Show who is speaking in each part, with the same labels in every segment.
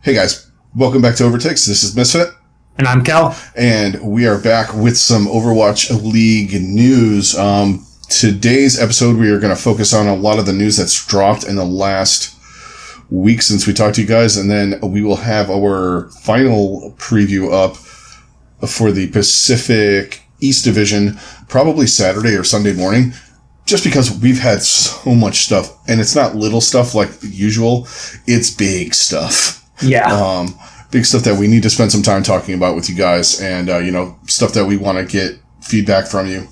Speaker 1: Hey guys, welcome back to OverTakes. This is Misfit.
Speaker 2: And I'm Cal.
Speaker 1: And we are back with some Overwatch League news. Today's episode, we are going to focus on a lot of the news that's dropped in the last week since we talked to you guys. And then we will have our final preview up for the Pacific East Division, probably Saturday or Sunday morning. Just because we've had so much stuff, and it's not little stuff like usual, it's big stuff.
Speaker 2: Yeah.
Speaker 1: Big stuff that we need to spend some time talking about with you guys, and, stuff that we want to get feedback from you.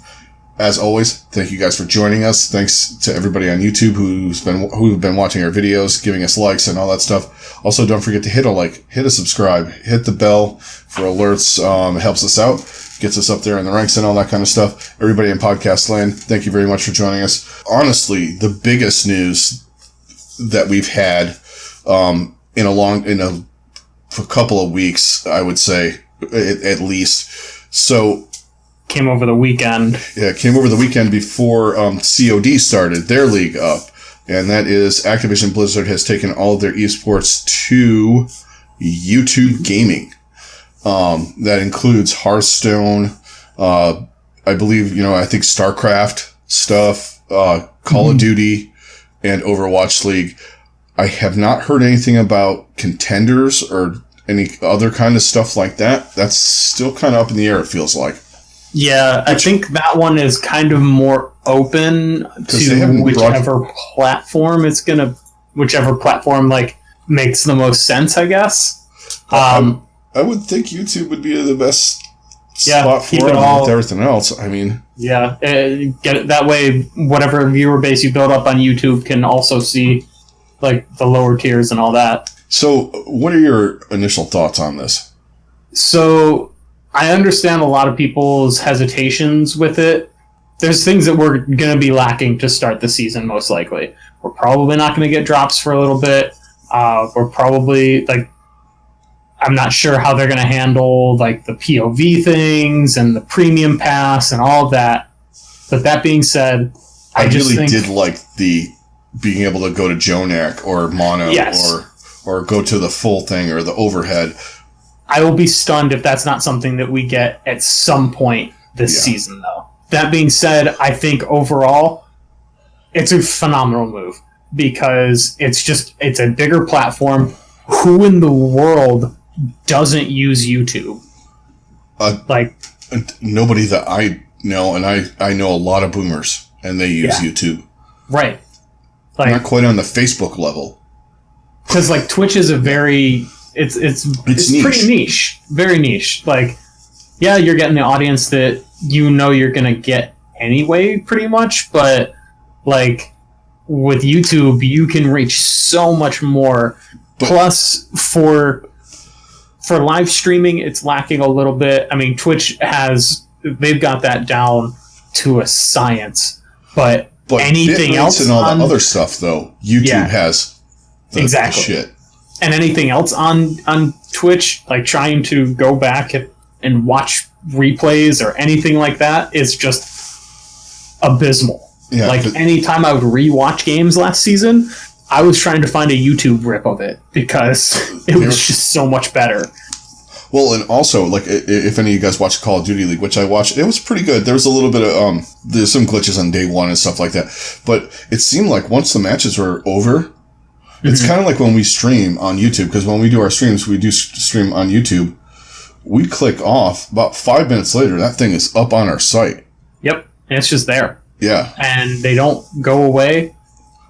Speaker 1: As always, thank you guys for joining us. Thanks to everybody on YouTube who've been watching our videos, giving us likes and all that stuff. Also, don't forget to hit a like, hit a subscribe, hit the bell for alerts. It helps us out, gets us up there in the ranks and all that kind of stuff. Everybody in podcast land, thank you very much for joining us. Honestly, the biggest news that we've had, in a couple of weeks, I would say, at least. So,
Speaker 2: came over the weekend.
Speaker 1: Yeah, it came over the weekend before COD started their league up. And that is Activision Blizzard has taken all of their esports to YouTube gaming. That includes Hearthstone, I believe, I think StarCraft stuff, Call of Duty, and Overwatch League. I have not heard anything about contenders or any other kind of stuff like that. That's still kind of up in the air, it feels like.
Speaker 2: Yeah, I think that one is kind of more open to whichever platform makes the most sense, I guess.
Speaker 1: I would think YouTube would be the best spot for it with everything else. I mean,
Speaker 2: yeah, get it that way. Whatever viewer base you build up on YouTube can also see like the lower tiers and all that.
Speaker 1: So, what are your initial thoughts on this?
Speaker 2: So, I understand a lot of people's hesitations with it. There's things that we're going to be lacking to start the season, most likely. We're probably not going to get drops for a little bit. We're probably, I'm not sure how they're going to handle, the POV things and the premium pass and all of that. But that being said, I really did
Speaker 1: like the being able to go to Jonak or Mono,
Speaker 2: yes,
Speaker 1: or go to the full thing or the overhead.
Speaker 2: I will be stunned if that's not something that we get at some point this season, though. That being said, I think overall, it's a phenomenal move because it's a bigger platform. Who in the world doesn't use YouTube?
Speaker 1: Nobody that I know, and I know a lot of boomers, and they use YouTube.
Speaker 2: Right.
Speaker 1: Not quite on the Facebook level.
Speaker 2: Because Twitch is a very it's niche. Pretty niche, very niche. You're getting the audience that you're gonna get anyway, pretty much. But with YouTube, you can reach so much more. Plus, for live streaming, it's lacking a little bit. I mean, Twitch they've got that down to a science, but anything else
Speaker 1: and all the other stuff though, YouTube has the shit.
Speaker 2: And anything else on Twitch, trying to go back and watch replays or anything like that is just abysmal. Yeah, anytime I would rewatch games last season, I was trying to find a YouTube rip of it because it was just so much better.
Speaker 1: Well, and also, if any of you guys watch Call of Duty League, which I watched, it was pretty good. There was a little bit of, there's some glitches on day one and stuff like that. But it seemed like once the matches were over, it's kind of like when we stream on YouTube, because when we do our streams, we do stream on YouTube. We click off, about 5 minutes later, that thing is up on our site.
Speaker 2: Yep, and it's just there.
Speaker 1: Yeah.
Speaker 2: And they don't go away.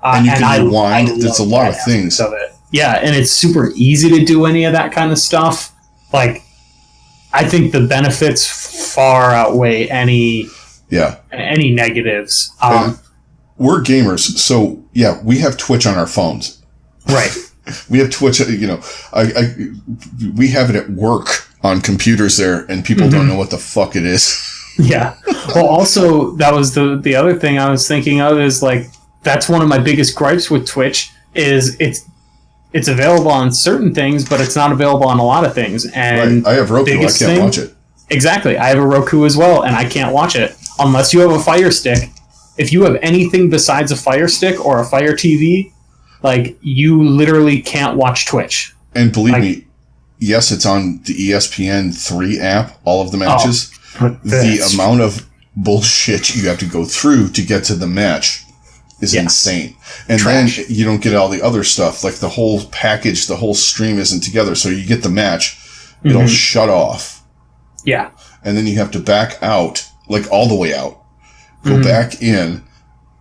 Speaker 1: And you can rewind. There's a lot of things.
Speaker 2: Of it. Yeah, and it's super easy to do any of that kind of stuff. I think the benefits far outweigh any negatives.
Speaker 1: We're gamers, so we have Twitch on our phones.
Speaker 2: Right.
Speaker 1: We have Twitch, we have it at work on computers there, and people don't know what the fuck it is.
Speaker 2: Yeah. Well, also, that was the other thing I was thinking of is, that's one of my biggest gripes with Twitch is it's available on certain things, but it's not available on a lot of things. And
Speaker 1: I have Roku, I can't watch it.
Speaker 2: Exactly. I have a Roku as well, and I can't watch it unless you have a Fire Stick. If you have anything besides a Fire Stick or a Fire TV, you literally can't watch Twitch.
Speaker 1: And believe me, yes, it's on the ESPN3 app, all of the matches. The amount of bullshit you have to go through to get to the match is insane. And then you don't get all the other stuff. Like the whole package, the whole stream isn't together. So you get the match, it'll shut off.
Speaker 2: Yeah.
Speaker 1: And then you have to back out, like all the way out. Go back in,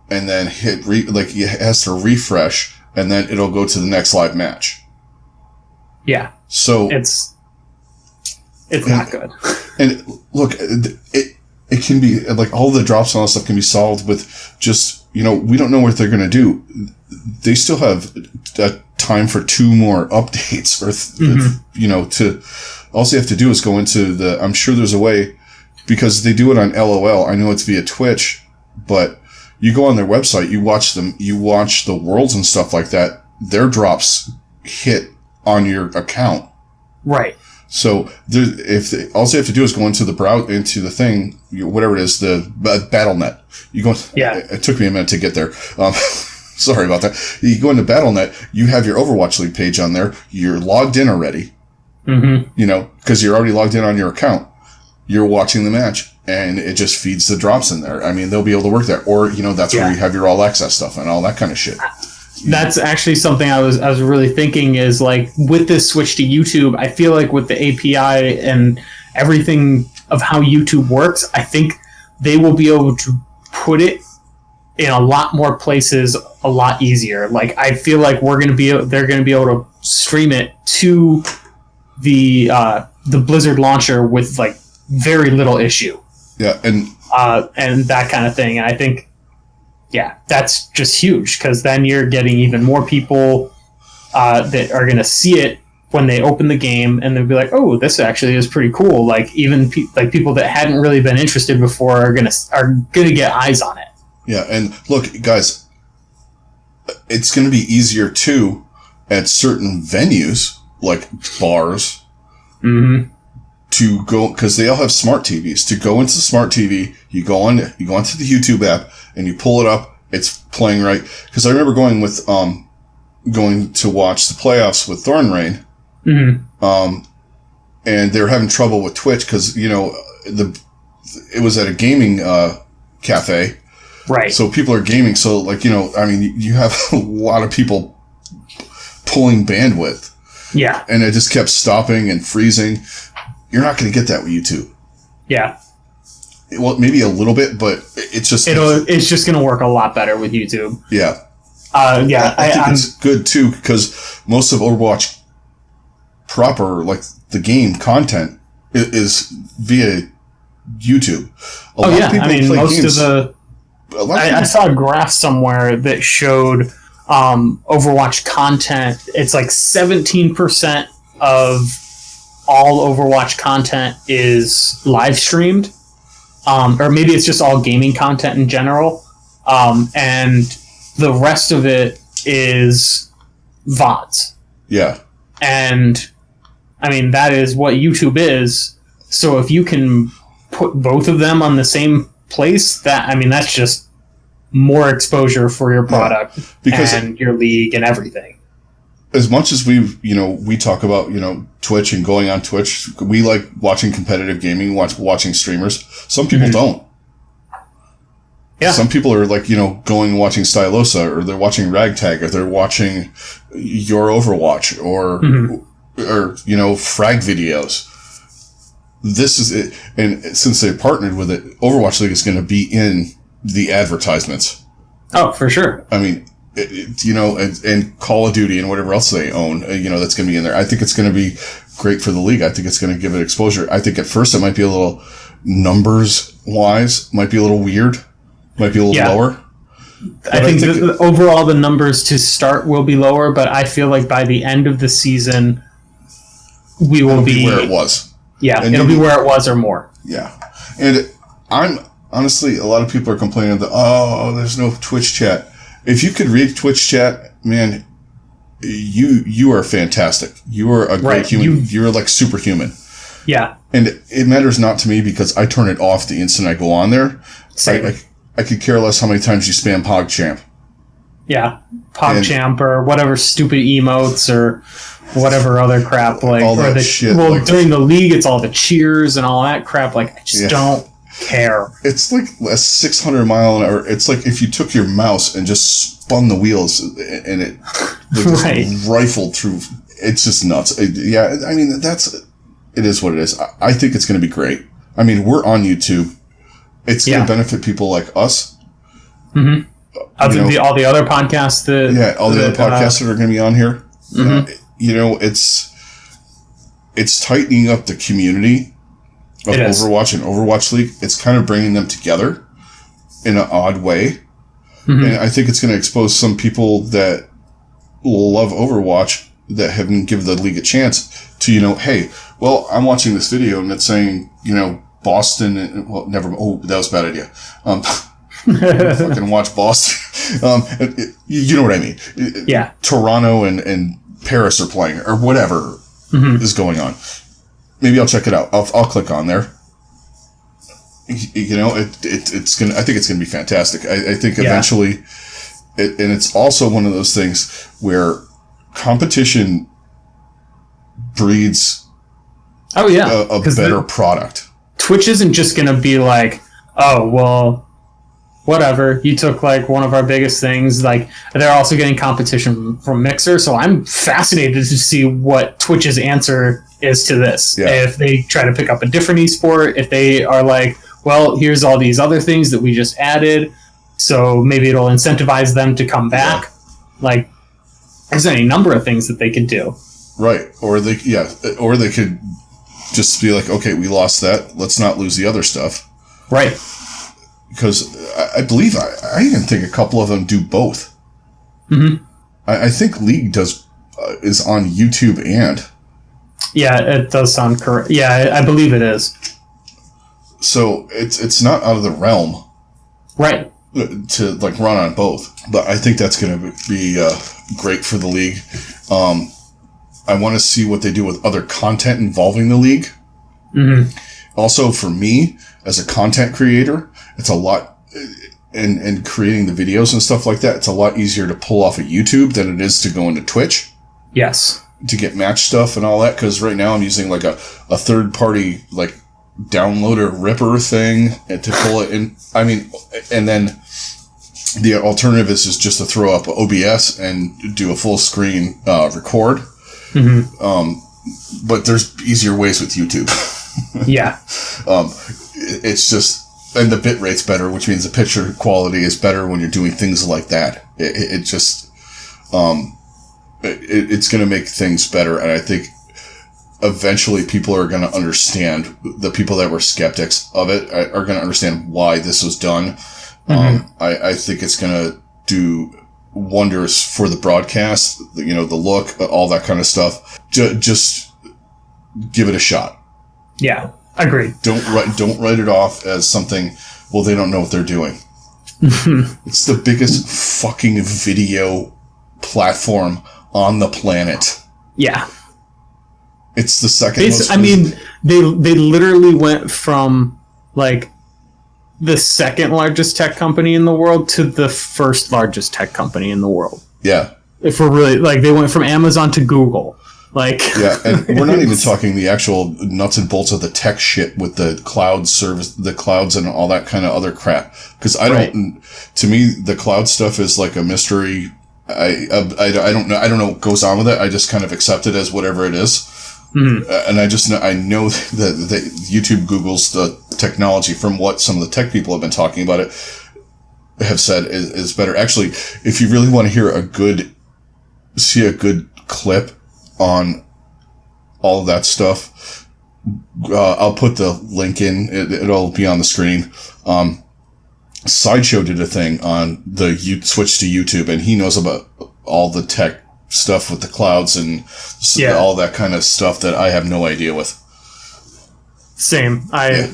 Speaker 1: and then it has to refresh, and then it'll go to the next live match.
Speaker 2: Yeah.
Speaker 1: So
Speaker 2: it's not good.
Speaker 1: And look, it can be like all the drops and all that stuff can be solved with just, we don't know what they're going to do. They still have time for 2 more updates all you have to do is go into I'm sure there's a way, because they do it on LOL. I know it's via Twitch, but you go on their website, you watch the worlds and stuff like that. Their drops hit on your account.
Speaker 2: Right.
Speaker 1: So all you have to do is go into the thing, whatever it is, the BattleNet. You go.
Speaker 2: Yeah.
Speaker 1: It took me a minute to get there. Sorry about that. You go into BattleNet. You have your Overwatch League page on there. You're logged in already. Because you're already logged in on your account. You're watching the match, and it just feeds the drops in there. I mean, they'll be able to work there, or that's where you have your all access stuff and all that kind of shit.
Speaker 2: That's actually something I was really thinking is, like, with this switch to YouTube, I feel like with the API and everything of how YouTube works, I think they will be able to put it in a lot more places a lot easier. Like, I feel like they're going to be able to stream it to the Blizzard launcher with, like, very little issue.
Speaker 1: Yeah, and
Speaker 2: that kind of thing. And I think, that's just huge, because then you're getting even more people that are going to see it when they open the game, and they'll be like, "Oh, this actually is pretty cool." Like, even people that hadn't really been interested before are gonna get eyes on it.
Speaker 1: Yeah, and look, guys, it's going to be easier too at certain venues like bars. To go, because they all have smart TVs. To go into the smart TV, you go onto the YouTube app and you pull it up. It's playing right. Because I remember going to watch the playoffs with Thornrain. And they were having trouble with Twitch because it was at a gaming cafe.
Speaker 2: Right.
Speaker 1: So people are gaming. So you have a lot of people pulling bandwidth.
Speaker 2: Yeah.
Speaker 1: And it just kept stopping and freezing. You're not going to get that with YouTube.
Speaker 2: Yeah.
Speaker 1: Well, maybe a little bit, but it's just
Speaker 2: going to work a lot better with YouTube.
Speaker 1: Yeah.
Speaker 2: I
Speaker 1: think it's good too, because most of Overwatch proper, like the game content, is via YouTube. A lot of people play games.
Speaker 2: I saw a graph somewhere that showed Overwatch content. It's like 17% of all Overwatch content is live streamed, or maybe it's just all gaming content in general, and the rest of it is VODs.
Speaker 1: Yeah.
Speaker 2: And I mean, that is what YouTube is. So if you can put both of them on the same place, that's just more exposure for your product and your league and everything.
Speaker 1: As much as we talk about, Twitch and going on Twitch, we like watching competitive gaming, watching streamers. Some people don't. Yeah. Some people are like, going and watching Stylosa, or they're watching Ragtag, or they're watching your Overwatch, or frag videos. This is it. And since they partnered with it, Overwatch League is going to be in the advertisements.
Speaker 2: Oh, for sure.
Speaker 1: I mean, and Call of Duty and whatever else they own, that's going to be in there. I think it's going to be great for the league. I think it's going to give it exposure. I think at first it might be a little, numbers wise, might be a little weird, might be a little lower.
Speaker 2: I think overall the numbers to start will be lower, but I feel like by the end of the season, it'll be
Speaker 1: where it was.
Speaker 2: Yeah, and it'll be where it was or more.
Speaker 1: Yeah. And honestly, a lot of people are complaining that, there's no Twitch chat. If you could read Twitch chat, man, you are fantastic. You are a great human. You're like superhuman.
Speaker 2: Yeah.
Speaker 1: And it matters not to me, because I turn it off the instant I go on there.
Speaker 2: Same.
Speaker 1: I could care less how many times you spam PogChamp.
Speaker 2: Yeah, PogChamp or whatever stupid emotes or whatever other crap. Like
Speaker 1: all that shit.
Speaker 2: Well, like, during the league, it's all the cheers and all that crap. Like, I just don't care.
Speaker 1: It's like a 600 mile an hour. It's like if you took your mouse and just spun the wheels and it just rifled through. It's just nuts. Yeah, I mean, it is what it is. I think it's going to be great. I mean, we're on YouTube. It's going to benefit people like us.
Speaker 2: Mm-hmm. All the other podcasts
Speaker 1: all the other podcasts that are going to be on here. It's tightening up the community of Overwatch and Overwatch League. It's kind of bringing them together in an odd way. Mm-hmm. And I think it's going to expose some people that love Overwatch that haven't given the league a chance to, hey, well, I'm watching this video and it's saying, Boston, that was a bad idea. Fucking watch Boston. You know what I mean?
Speaker 2: Yeah.
Speaker 1: Toronto and Paris are playing or whatever is going on. Maybe I'll check it out. I'll click on there. It's gonna. I think it's gonna be fantastic. I think eventually, and it's also one of those things where competition breeds a better product. Twitch
Speaker 2: isn't just gonna be like, oh well, whatever. You took like one of our biggest things. Like they're also getting competition from Mixer, so I'm fascinated to see what Twitch's answer is to this. Yeah. If they try to pick up a different esport, if they are like, well, here's all these other things that we just added, so maybe it'll incentivize them to come back. Yeah. Like, there's any number of things that they could do.
Speaker 1: Right. Or they could just be like, okay, we lost that. Let's not lose the other stuff.
Speaker 2: Right.
Speaker 1: Because I believe, I even think a couple of them do both.
Speaker 2: Mm-hmm.
Speaker 1: I think League is on YouTube and...
Speaker 2: Yeah, it does sound correct. Yeah, I believe it is.
Speaker 1: So it's not out of the realm,
Speaker 2: right,
Speaker 1: to like run on both. But I think that's going to be great for the league. I want to see what they do with other content involving the league.
Speaker 2: Mm-hmm.
Speaker 1: Also, for me as a content creator, it's a lot, and creating the videos and stuff like that. It's a lot easier to pull off of YouTube than it is to go into Twitch.
Speaker 2: Yes,
Speaker 1: to get match stuff and all that. Because right now I'm using like a third party like downloader ripper thing and to pull it in. I mean, and then the alternative is just to throw up OBS and do a full screen record.
Speaker 2: Mm-hmm.
Speaker 1: But there's easier ways with YouTube.
Speaker 2: Yeah.
Speaker 1: It's just, and the bit rate's better, which means the picture quality is better when you're doing things like that. It just, it's going to make things better. And I think eventually people are going to understand, the people that were skeptics of it are going to understand why this was done. Mm-hmm. I think it's going to do wonders for the broadcast, the look, all that kind of stuff. Just give it a shot.
Speaker 2: Yeah, agreed.
Speaker 1: Don't write it off as something, well, they don't know what they're doing. It's the biggest fucking video platform on the planet.
Speaker 2: Yeah.
Speaker 1: It's the second most...
Speaker 2: I mean, they literally went from, like, the second largest tech company in the world to the first largest tech company in the world.
Speaker 1: Yeah.
Speaker 2: If we're really, like, they went from Amazon to Google. Like... Yeah,
Speaker 1: and we're not even talking the actual nuts and bolts of the tech shit with the cloud service, the clouds and all that kind of other crap. Because to me, the cloud stuff is like a mystery. I don't know what goes on with it. I just kind of accept it as whatever it is.
Speaker 2: Mm-hmm.
Speaker 1: And I know that YouTube Googles the technology from what some of the tech people have been talking about it have said is better. Actually, if you really want to hear see a good clip on all of that stuff, I'll put the link in. It'll be on the screen. Sideshow did a thing on the switch to YouTube, and he knows about all the tech stuff with the clouds and all that kind of stuff that I have no idea with.
Speaker 2: Same. I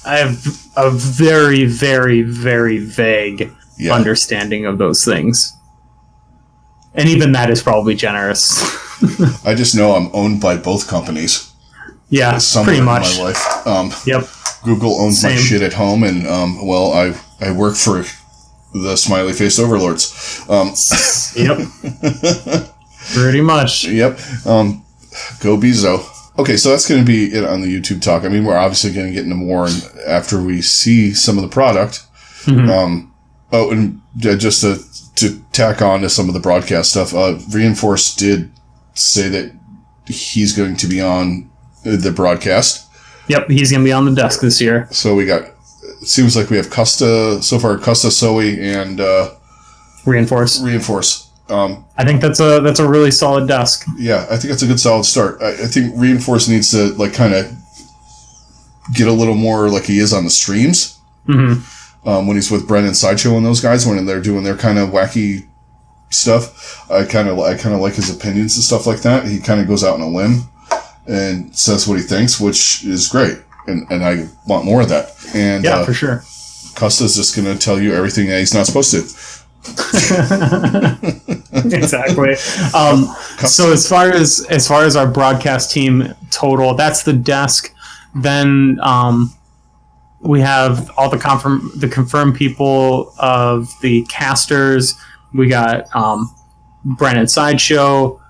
Speaker 2: have a very, very, very vague understanding of those things. And even that is probably generous.
Speaker 1: I just know I'm owned by both companies.
Speaker 2: Yeah, pretty much.
Speaker 1: In my life.
Speaker 2: Yep.
Speaker 1: Google owns my shit at home, and I work for the smiley faced overlords.
Speaker 2: Yep. Pretty much.
Speaker 1: Yep. Go Bezo. Okay, so that's going to be it on the YouTube talk. I mean, we're obviously going to get into more after we see some of the product. Mm-hmm. And just to tack on to some of the broadcast stuff, Reinforce did say that he's going to be on the broadcast.
Speaker 2: Yep, he's going to be on the desk this year.
Speaker 1: So we got, it seems like we have Custa, so far Custa, Zoe, and
Speaker 2: Reinforce.
Speaker 1: I
Speaker 2: think that's a really solid desk.
Speaker 1: Yeah, I think that's a good solid start. I think Reinforce needs to like kind of get a little more like he is on the streams. Mm-hmm. When he's with Bren and Sideshow and those guys, when they're doing their kind of wacky stuff, I kind of like his opinions and stuff like that. He kind of goes out on a limb and says what he thinks, which is great, and I want more of that. And
Speaker 2: yeah, for sure.
Speaker 1: Custa's just going to tell you everything that he's not supposed to.
Speaker 2: Exactly. So as far as our broadcast team total, that's the desk. Then we have all the confirmed people of the casters. We got Brennan Sideshow.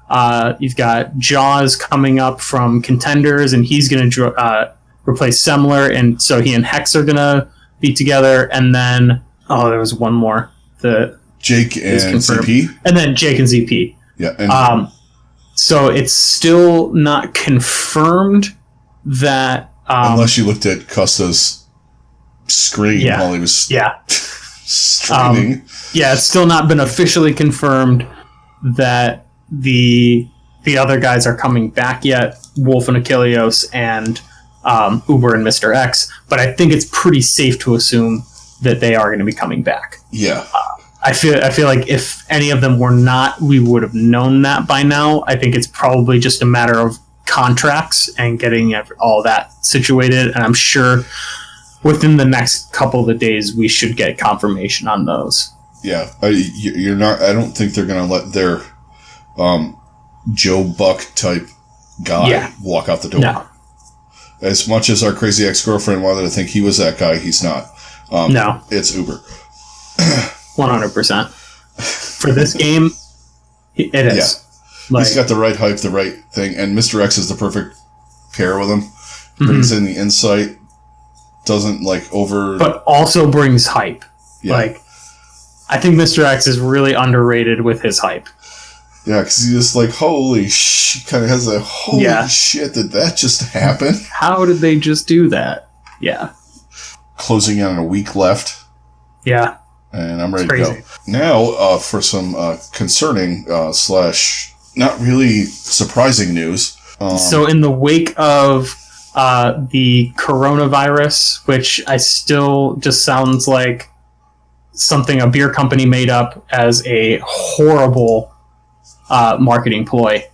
Speaker 2: You've got Jaws coming up from Contenders, and he's going to replace Semler, and so he and Hex are going to be together. And then there was one more.
Speaker 1: Jake and ZP?
Speaker 2: And then Jake and ZP.
Speaker 1: Yeah. And
Speaker 2: so it's still not confirmed that...
Speaker 1: unless you looked at Custa's screen while he was streaming.
Speaker 2: It's still not been officially confirmed that the other guys are coming back yet, Wolf and Achilleos and Uber and Mr. X, but I think it's pretty safe to assume that they are going to be coming back.
Speaker 1: Yeah.
Speaker 2: I feel like if any of them were not, we would have known that by now. I think it's probably just a matter of contracts and getting all that situated. And I'm sure within the next couple of days, we should get confirmation on those.
Speaker 1: Yeah. You're not, I don't think they're going to let their Joe Buck type guy walk out the door.
Speaker 2: No.
Speaker 1: As much as our crazy ex-girlfriend wanted to think he was that guy, he's not.
Speaker 2: No.
Speaker 1: It's Uber.
Speaker 2: 100%. For this game, it is.
Speaker 1: Yeah. He's got the right hype, the right thing, and Mr. X is the perfect pair with him. Brings in the insight, doesn't
Speaker 2: but also brings hype. Yeah. I think Mr. X is really underrated with his hype.
Speaker 1: Yeah, because he's just like, holy shit, kind of has a holy shit, did that just happen?
Speaker 2: How did they just do that? Yeah.
Speaker 1: Closing in on a week left.
Speaker 2: Yeah.
Speaker 1: And I'm ready to go. Now, for some concerning / not really surprising news.
Speaker 2: So in the wake of the coronavirus, which I still just sounds like something a beer company made up as a horrible marketing ploy.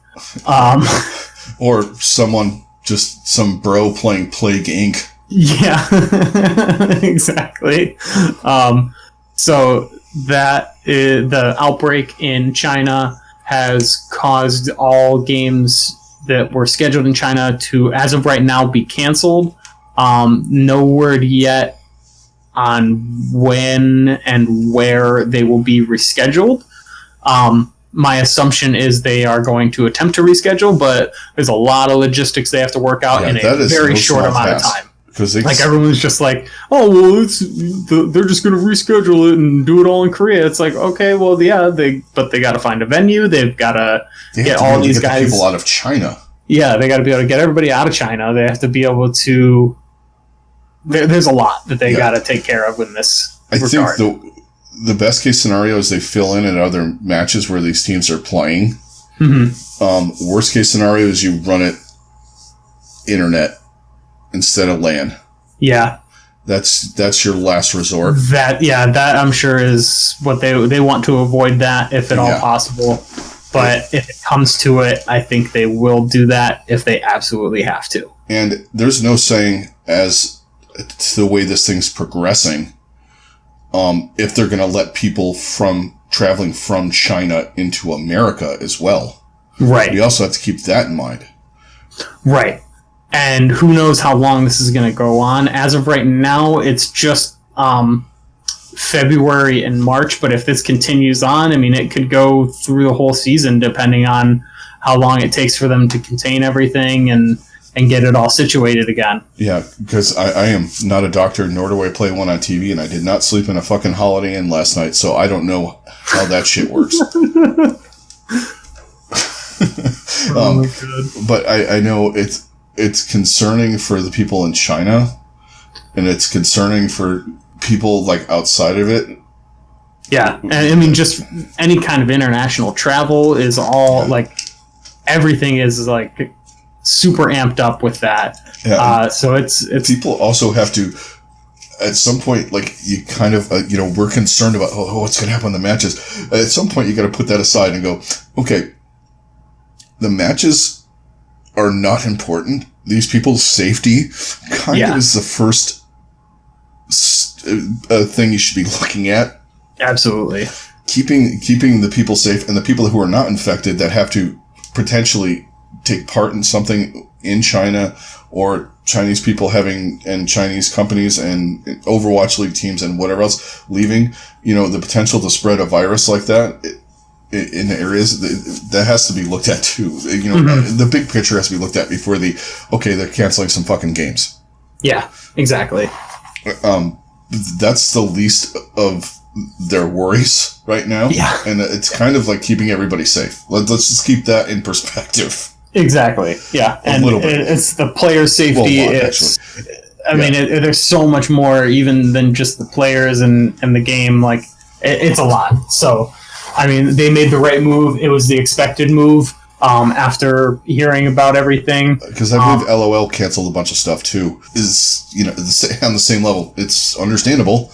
Speaker 1: Or some bro playing Plague Inc.
Speaker 2: Yeah, exactly. So that the outbreak in China has caused all games that were scheduled in China to, as of right now, be canceled. No word yet on when and where they will be rescheduled. My assumption is they are going to attempt to reschedule, but there's a lot of logistics they have to work out in a very short amount of time. Everyone's just like, oh, well, they're just going to reschedule it and do it all in Korea. It's like, okay, well, yeah, they got to find a venue. They've got to get all these guys.
Speaker 1: People out of China.
Speaker 2: Yeah, they got to be able to get everybody out of China. They have to be able to. There's a lot that they got to take care of in this regard.
Speaker 1: I think the best case scenario is they fill in at other matches where these teams are playing. Mm-hmm. Worst case scenario is you run it internet instead of LAN.
Speaker 2: Yeah.
Speaker 1: That's your last resort.
Speaker 2: That I'm sure is what they want to avoid that if at all possible. But if it comes to it, I think they will do that if they absolutely have to.
Speaker 1: And there's no saying as to the way this thing's progressing, if they're going to let people from traveling from China into America as well.
Speaker 2: Right.
Speaker 1: We also have to keep that in mind.
Speaker 2: Right. And who knows how long this is going to go on. As of right now, it's just February and March, but if this continues on, I mean, it could go through the whole season depending on how long it takes for them to contain everything and get it all situated again.
Speaker 1: Yeah, because I am not a doctor, nor do I play one on TV, and I did not sleep in a fucking Holiday Inn last night, so I don't know how that shit works.
Speaker 2: Oh my God.
Speaker 1: But I know it's concerning for the people in China, and it's concerning for people like outside of it.
Speaker 2: Yeah, and I mean, just any kind of international travel is all like, everything is like super amped up with that. Yeah. So it's
Speaker 1: people also have to, at some point, like, you kind of we're concerned about what's going to happen in the matches. At some point, you got to put that aside and go, okay, the matches are not important. These people's safety kind of is the first thing you should be looking at.
Speaker 2: Absolutely.
Speaker 1: Keeping the people safe, and the people who are not infected that have to potentially take part in something in China, or Chinese people and Chinese companies and OverwatchLeague teams and whatever else leaving, the potential to spread a virus like that in the areas that has to be looked at too. The big picture has to be looked at before they're canceling some fucking games.
Speaker 2: Yeah, exactly.
Speaker 1: That's the least of their worries right now. Yeah. And it's kind of like keeping everybody safe. Let's just keep that in perspective.
Speaker 2: Exactly. Yeah. And it's the player safety. There's so much more even than just the players and the game. Like, it's a lot. So, I mean, they made the right move. It was the expected move after hearing about everything.
Speaker 1: Because I believe LOL canceled a bunch of stuff too. Is, on the same level. It's understandable.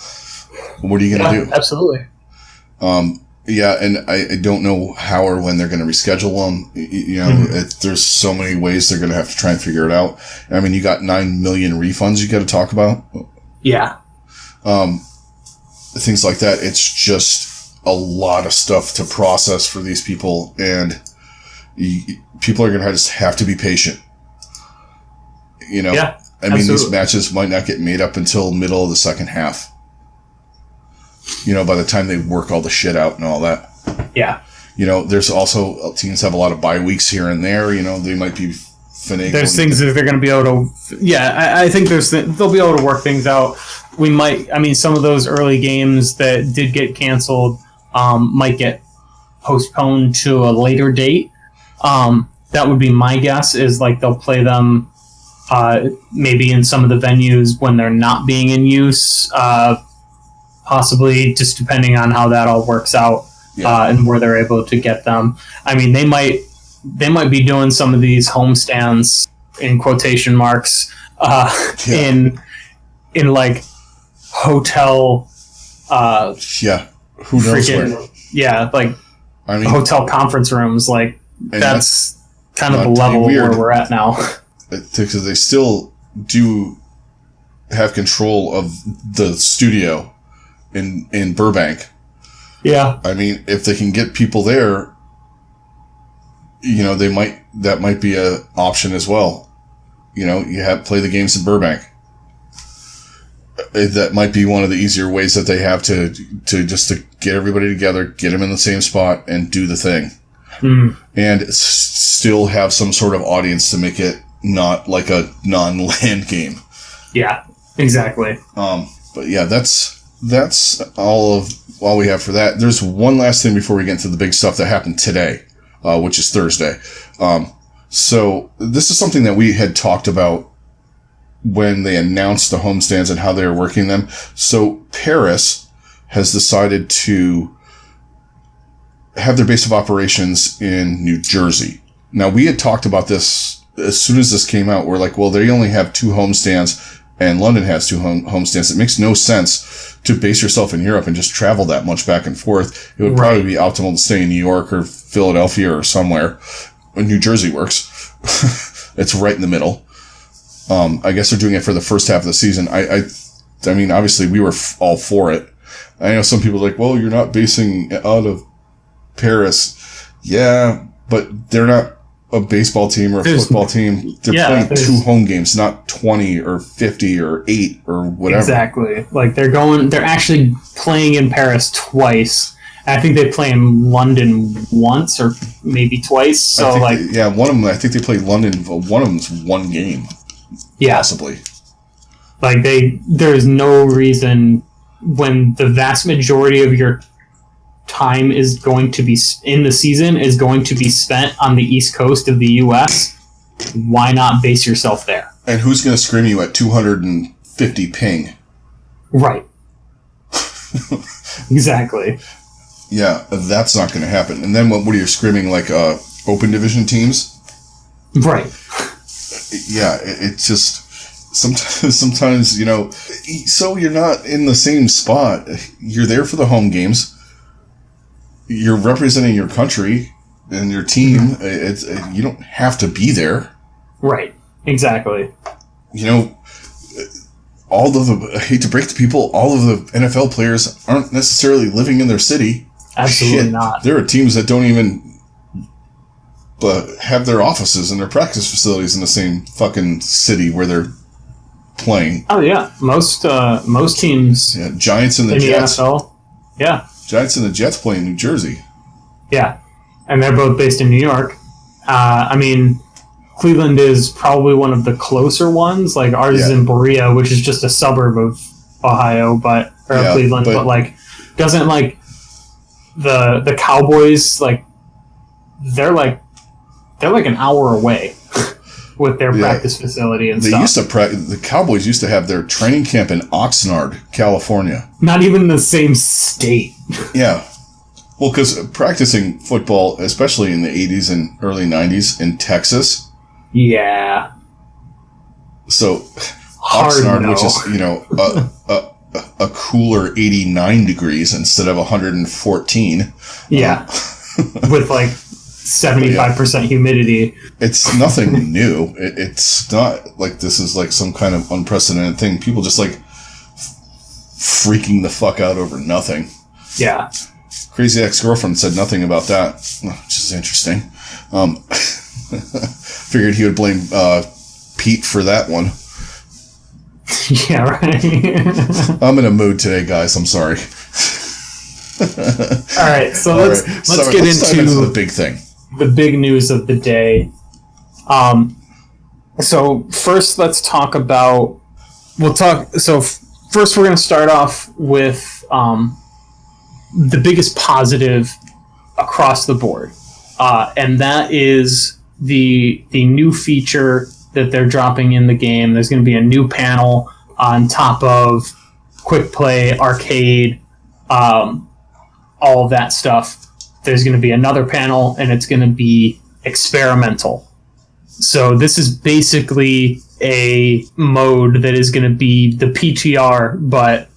Speaker 1: What are you going to do?
Speaker 2: Absolutely.
Speaker 1: Yeah, and I don't know how or when they're going to reschedule them. There's so many ways they're going to have to try and figure it out. I mean, you got 9 million refunds you got to talk about.
Speaker 2: Yeah.
Speaker 1: Things like that. It's just a lot of stuff to process for these people, and people are going to just have to be patient.
Speaker 2: Yeah,
Speaker 1: I mean, these matches might not get made up until middle of the second half. By the time they work all the shit out and all that.
Speaker 2: Yeah.
Speaker 1: There's also, teams have a lot of bye weeks here and there. They might be finagling.
Speaker 2: There's things that they're going to be able to... Yeah, I think they'll be able to work things out. Some of those early games that did get canceled might get postponed to a later date. That would be my guess, is like they'll play them maybe in some of the venues when they're not being in use, possibly, just depending on how that all works out. And where they're able to get them. I mean, they might be doing some of these homestands in quotation marks in like hotel.
Speaker 1: Who knows where?
Speaker 2: Yeah, like hotel conference rooms. Like, that's kind of the level where we're at now.
Speaker 1: Because they still do have control of the studio in Burbank.
Speaker 2: Yeah.
Speaker 1: I mean, if they can get people there, that might be a option as well. Play the games in Burbank. That might be one of the easier ways that they have to get everybody together, get them in the same spot, and do the thing. And still have some sort of audience to make it not like a non-LAN game.
Speaker 2: Yeah, exactly.
Speaker 1: But yeah, that's all we have for that. There's one last thing before we get into the big stuff that happened today, which is Thursday. So this is something that we had talked about when they announced the homestands and how they were working them. So Paris has decided to have their base of operations in New Jersey. Now, we had talked about this as soon as this came out. We're like, well, they only have 2 homestands and London has 2 homestands. It makes no sense to base yourself in Europe and just travel that much back and forth. It would probably be optimal to stay in New York or Philadelphia or somewhere. New Jersey works. It's right in the middle. I guess they're doing it for the first half of the season. I mean, obviously we were all for it. I know some people are like, well, you're not basing out of Paris. Yeah, but they're not a baseball team or a football team, they're playing 2 home games, not 20 or 50 or 8 or whatever.
Speaker 2: Exactly. Like they're actually playing in Paris twice. I think they play in London once or maybe twice. So
Speaker 1: one of them. I think they played London. One of them's 1 game.
Speaker 2: Yeah,
Speaker 1: possibly.
Speaker 2: Like there's no reason when the vast majority of your time is going to be in the season is going to be spent on the East Coast of the U.S. Why not base yourself there?
Speaker 1: And who's going to scream you at 250 ping?
Speaker 2: Right. Exactly.
Speaker 1: Yeah, that's not going to happen. And then what are you screaming, like open division teams?
Speaker 2: Right.
Speaker 1: Yeah, it's just sometimes, so you're not in the same spot. You're there for the home games. You're representing your country and your team. It's you don't have to be there.
Speaker 2: Right. Exactly.
Speaker 1: All of the, I hate to break to people, all of the NFL players aren't necessarily living in their city.
Speaker 2: Absolutely not.
Speaker 1: There are teams that don't even have their offices and their practice facilities in the same fucking city where they're playing.
Speaker 2: Oh yeah, most teams.
Speaker 1: Yeah, Giants and the Jets.
Speaker 2: The NFL. Yeah.
Speaker 1: Giants and the Jets play in New Jersey.
Speaker 2: Yeah, and they're both based in New York. Cleveland is probably one of the closer ones. Like ours is in Berea, which is just a suburb of Ohio, Cleveland. But doesn't the Cowboys they're like an hour away with their practice facility and stuff.
Speaker 1: The Cowboys used to have their training camp in Oxnard, California.
Speaker 2: Not even the same state.
Speaker 1: Yeah. Well, because practicing football, especially in the 80s and early 90s in Texas.
Speaker 2: Yeah.
Speaker 1: So Oxnard, which is, a cooler 89 degrees instead of 114.
Speaker 2: Yeah. With 75% humidity.
Speaker 1: It's nothing new. It's not like this is some kind of unprecedented thing. People just freaking the fuck out over nothing.
Speaker 2: Yeah.
Speaker 1: Crazy ex-girlfriend said nothing about that, which is interesting. Figured he would blame Pete for that one.
Speaker 2: Yeah, right.
Speaker 1: I'm in a mood today, guys. I'm sorry.
Speaker 2: All right, so let's get into
Speaker 1: the big thing.
Speaker 2: The big news of the day. So first, let's talk about. First, we're going to start off with the biggest positive across the board, and that is the new feature that they're dropping in the game. There's going to be a new panel on top of Quick Play, Arcade, all of that stuff. There's going to be another panel, and it's going to be experimental. So this is basically a mode that is going to be the PTR, but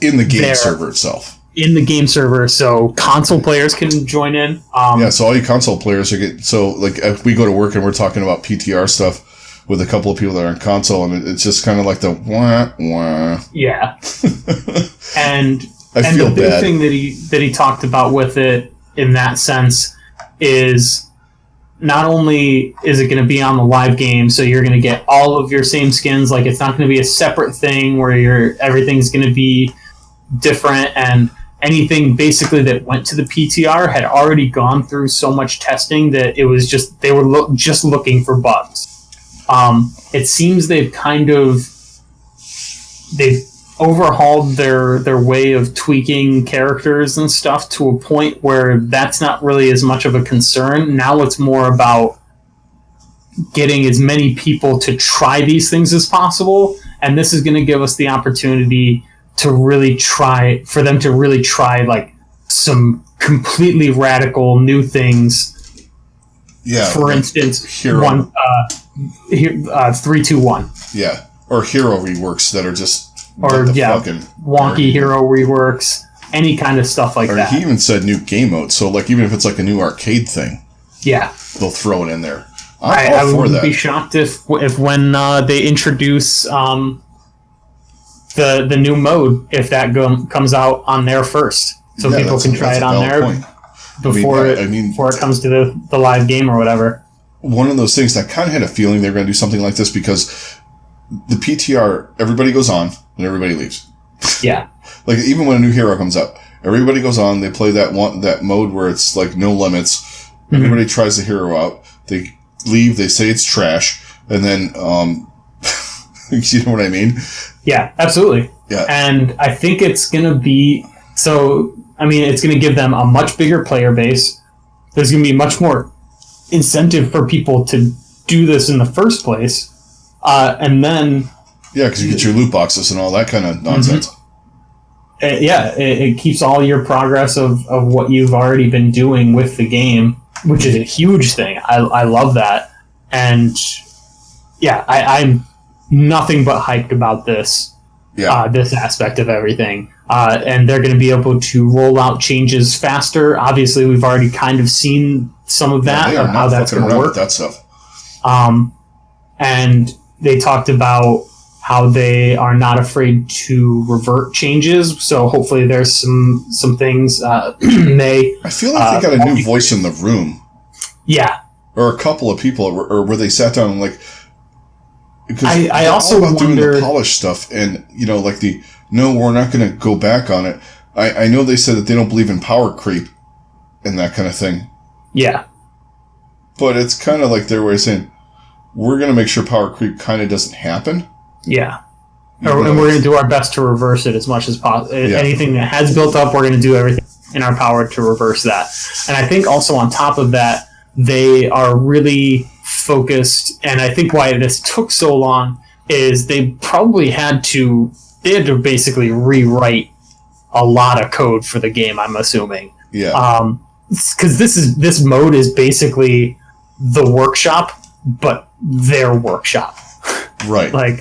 Speaker 1: in the game server itself.
Speaker 2: In the game server, so console players can join in.
Speaker 1: So all you console players if we go to work and we're talking about PTR stuff with a couple of people that are on console, and it's just kind of like the wah wah.
Speaker 2: Yeah. and
Speaker 1: the
Speaker 2: big thing that he talked about with it in that sense is not only is it going to be on the live game, so you're going to get all of your same skins. It's not going to be a separate thing where everything's going to be different, and anything basically that went to the PTR had already gone through so much testing that it was just they were just looking for bugs. It seems they've overhauled their way of tweaking characters and stuff to a point where that's not really as much of a concern. Now it's more about getting as many people to try these things as possible, and this is going to give us the opportunity to really try some completely radical new things.
Speaker 1: Yeah.
Speaker 2: For instance, 3-2-1.
Speaker 1: Yeah. Or hero reworks that are just
Speaker 2: fucking wonky hero reworks, any kind of stuff like that.
Speaker 1: He even said new game mode, so even if it's a new arcade thing, they'll throw it in there.
Speaker 2: I wouldn't be shocked if when they introduce the new mode, if that comes out on there first, so people can try it on there before it comes to the live game or whatever.
Speaker 1: one of those things that kind of had a feeling they were going to do something like this because the PTR, everybody goes on and everybody leaves.
Speaker 2: Yeah.
Speaker 1: Like, even when a new hero comes up, everybody goes on, they play that mode where it's like no limits. Everybody tries the hero out. They leave, they say it's trash, and then, you know what I mean?
Speaker 2: Yeah, absolutely.
Speaker 1: Yeah.
Speaker 2: And I think it's going to be, it's going to give them a much bigger player base. There's going to be much more incentive for people to do this in the first place. And then...
Speaker 1: Yeah, because you get your loot boxes and all that kind of nonsense.
Speaker 2: It keeps all your progress of what you've already been doing with the game, which is a huge thing. I love that. And yeah, I'm nothing but hyped about this. Yeah. This aspect of everything. And they're going to be able to roll out changes faster. Obviously, we've already kind of seen some of that, of how that's going to work.
Speaker 1: With that stuff.
Speaker 2: And they talked about how they are not afraid to revert changes. So hopefully there's some things I
Speaker 1: feel like they got a new voice in the room.
Speaker 2: Yeah.
Speaker 1: Or a couple of people, or where they sat down and like...
Speaker 2: Because I also
Speaker 1: all about
Speaker 2: wonder...
Speaker 1: doing the polish stuff and, like no, we're not going to go back on it. I know they said that they don't believe in power creep and that kind of thing.
Speaker 2: Yeah.
Speaker 1: But it's kind of like their way of saying, we're going to make sure power creep kind of doesn't happen.
Speaker 2: Yeah. And we're going to do our best to reverse it as much as possible. Yeah. Anything that has built up, we're going to do everything in our power to reverse that. And I think also on top of that, they are really focused, and I think why this took so long is they probably had to basically rewrite a lot of code for the game, I'm assuming.
Speaker 1: Yeah.
Speaker 2: Because this mode is basically the workshop, but their workshop.
Speaker 1: Right.
Speaker 2: Like...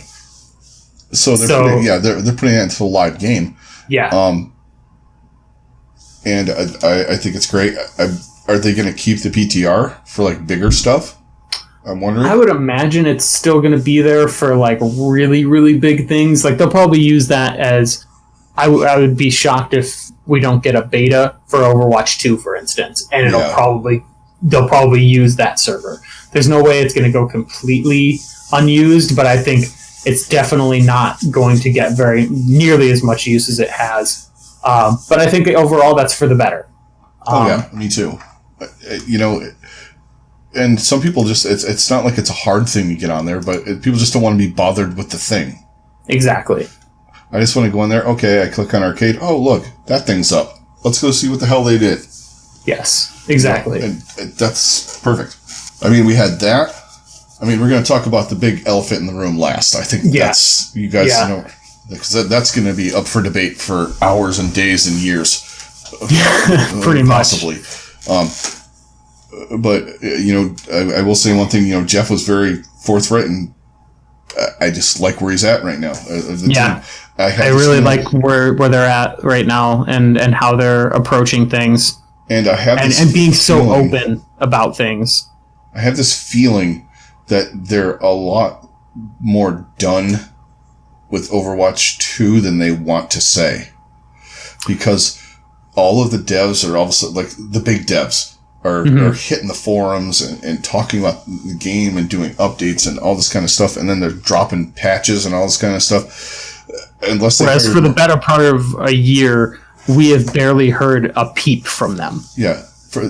Speaker 1: So they're putting it into a live game.
Speaker 2: Yeah.
Speaker 1: And I think it's great. Are they going to keep the PTR for like bigger stuff? I'm wondering.
Speaker 2: I would imagine it's still going to be there for like really, really big things. Like they'll probably use that as. I would be shocked if we don't get a beta for Overwatch 2, for instance, and they'll probably use that server. There's no way it's going to go completely unused, but I think it's definitely not going to get nearly as much use as it has. But I think overall that's for the better.
Speaker 1: Me too. And some people just, it's not like it's a hard thing to get on there, but people just don't want to be bothered with the thing.
Speaker 2: Exactly.
Speaker 1: I just want to go in there. Okay, I click on arcade. Oh, look, that thing's up. Let's go see what the hell they did.
Speaker 2: Yes, exactly.
Speaker 1: And that's perfect. I mean, we had that. I mean, we're going to talk about the big elephant in the room last. I think that's, you guys know, because that's going to be up for debate for hours and days and years.
Speaker 2: Pretty
Speaker 1: possibly. But, I will say one thing, Jeff was very forthright, and I just like where he's at right now.
Speaker 2: I really like where they're at right now and how they're approaching things.
Speaker 1: And I have
Speaker 2: and being so open about things.
Speaker 1: I have this feeling that they're a lot more done with Overwatch 2 than they want to say. Because all of the devs are also, like, the big devs are hitting the forums and talking about the game and doing updates and all this kind of stuff, and then they're dropping patches and all this kind of stuff. Whereas
Speaker 2: for the better part of a year, we have barely heard a peep from them.
Speaker 1: Yeah.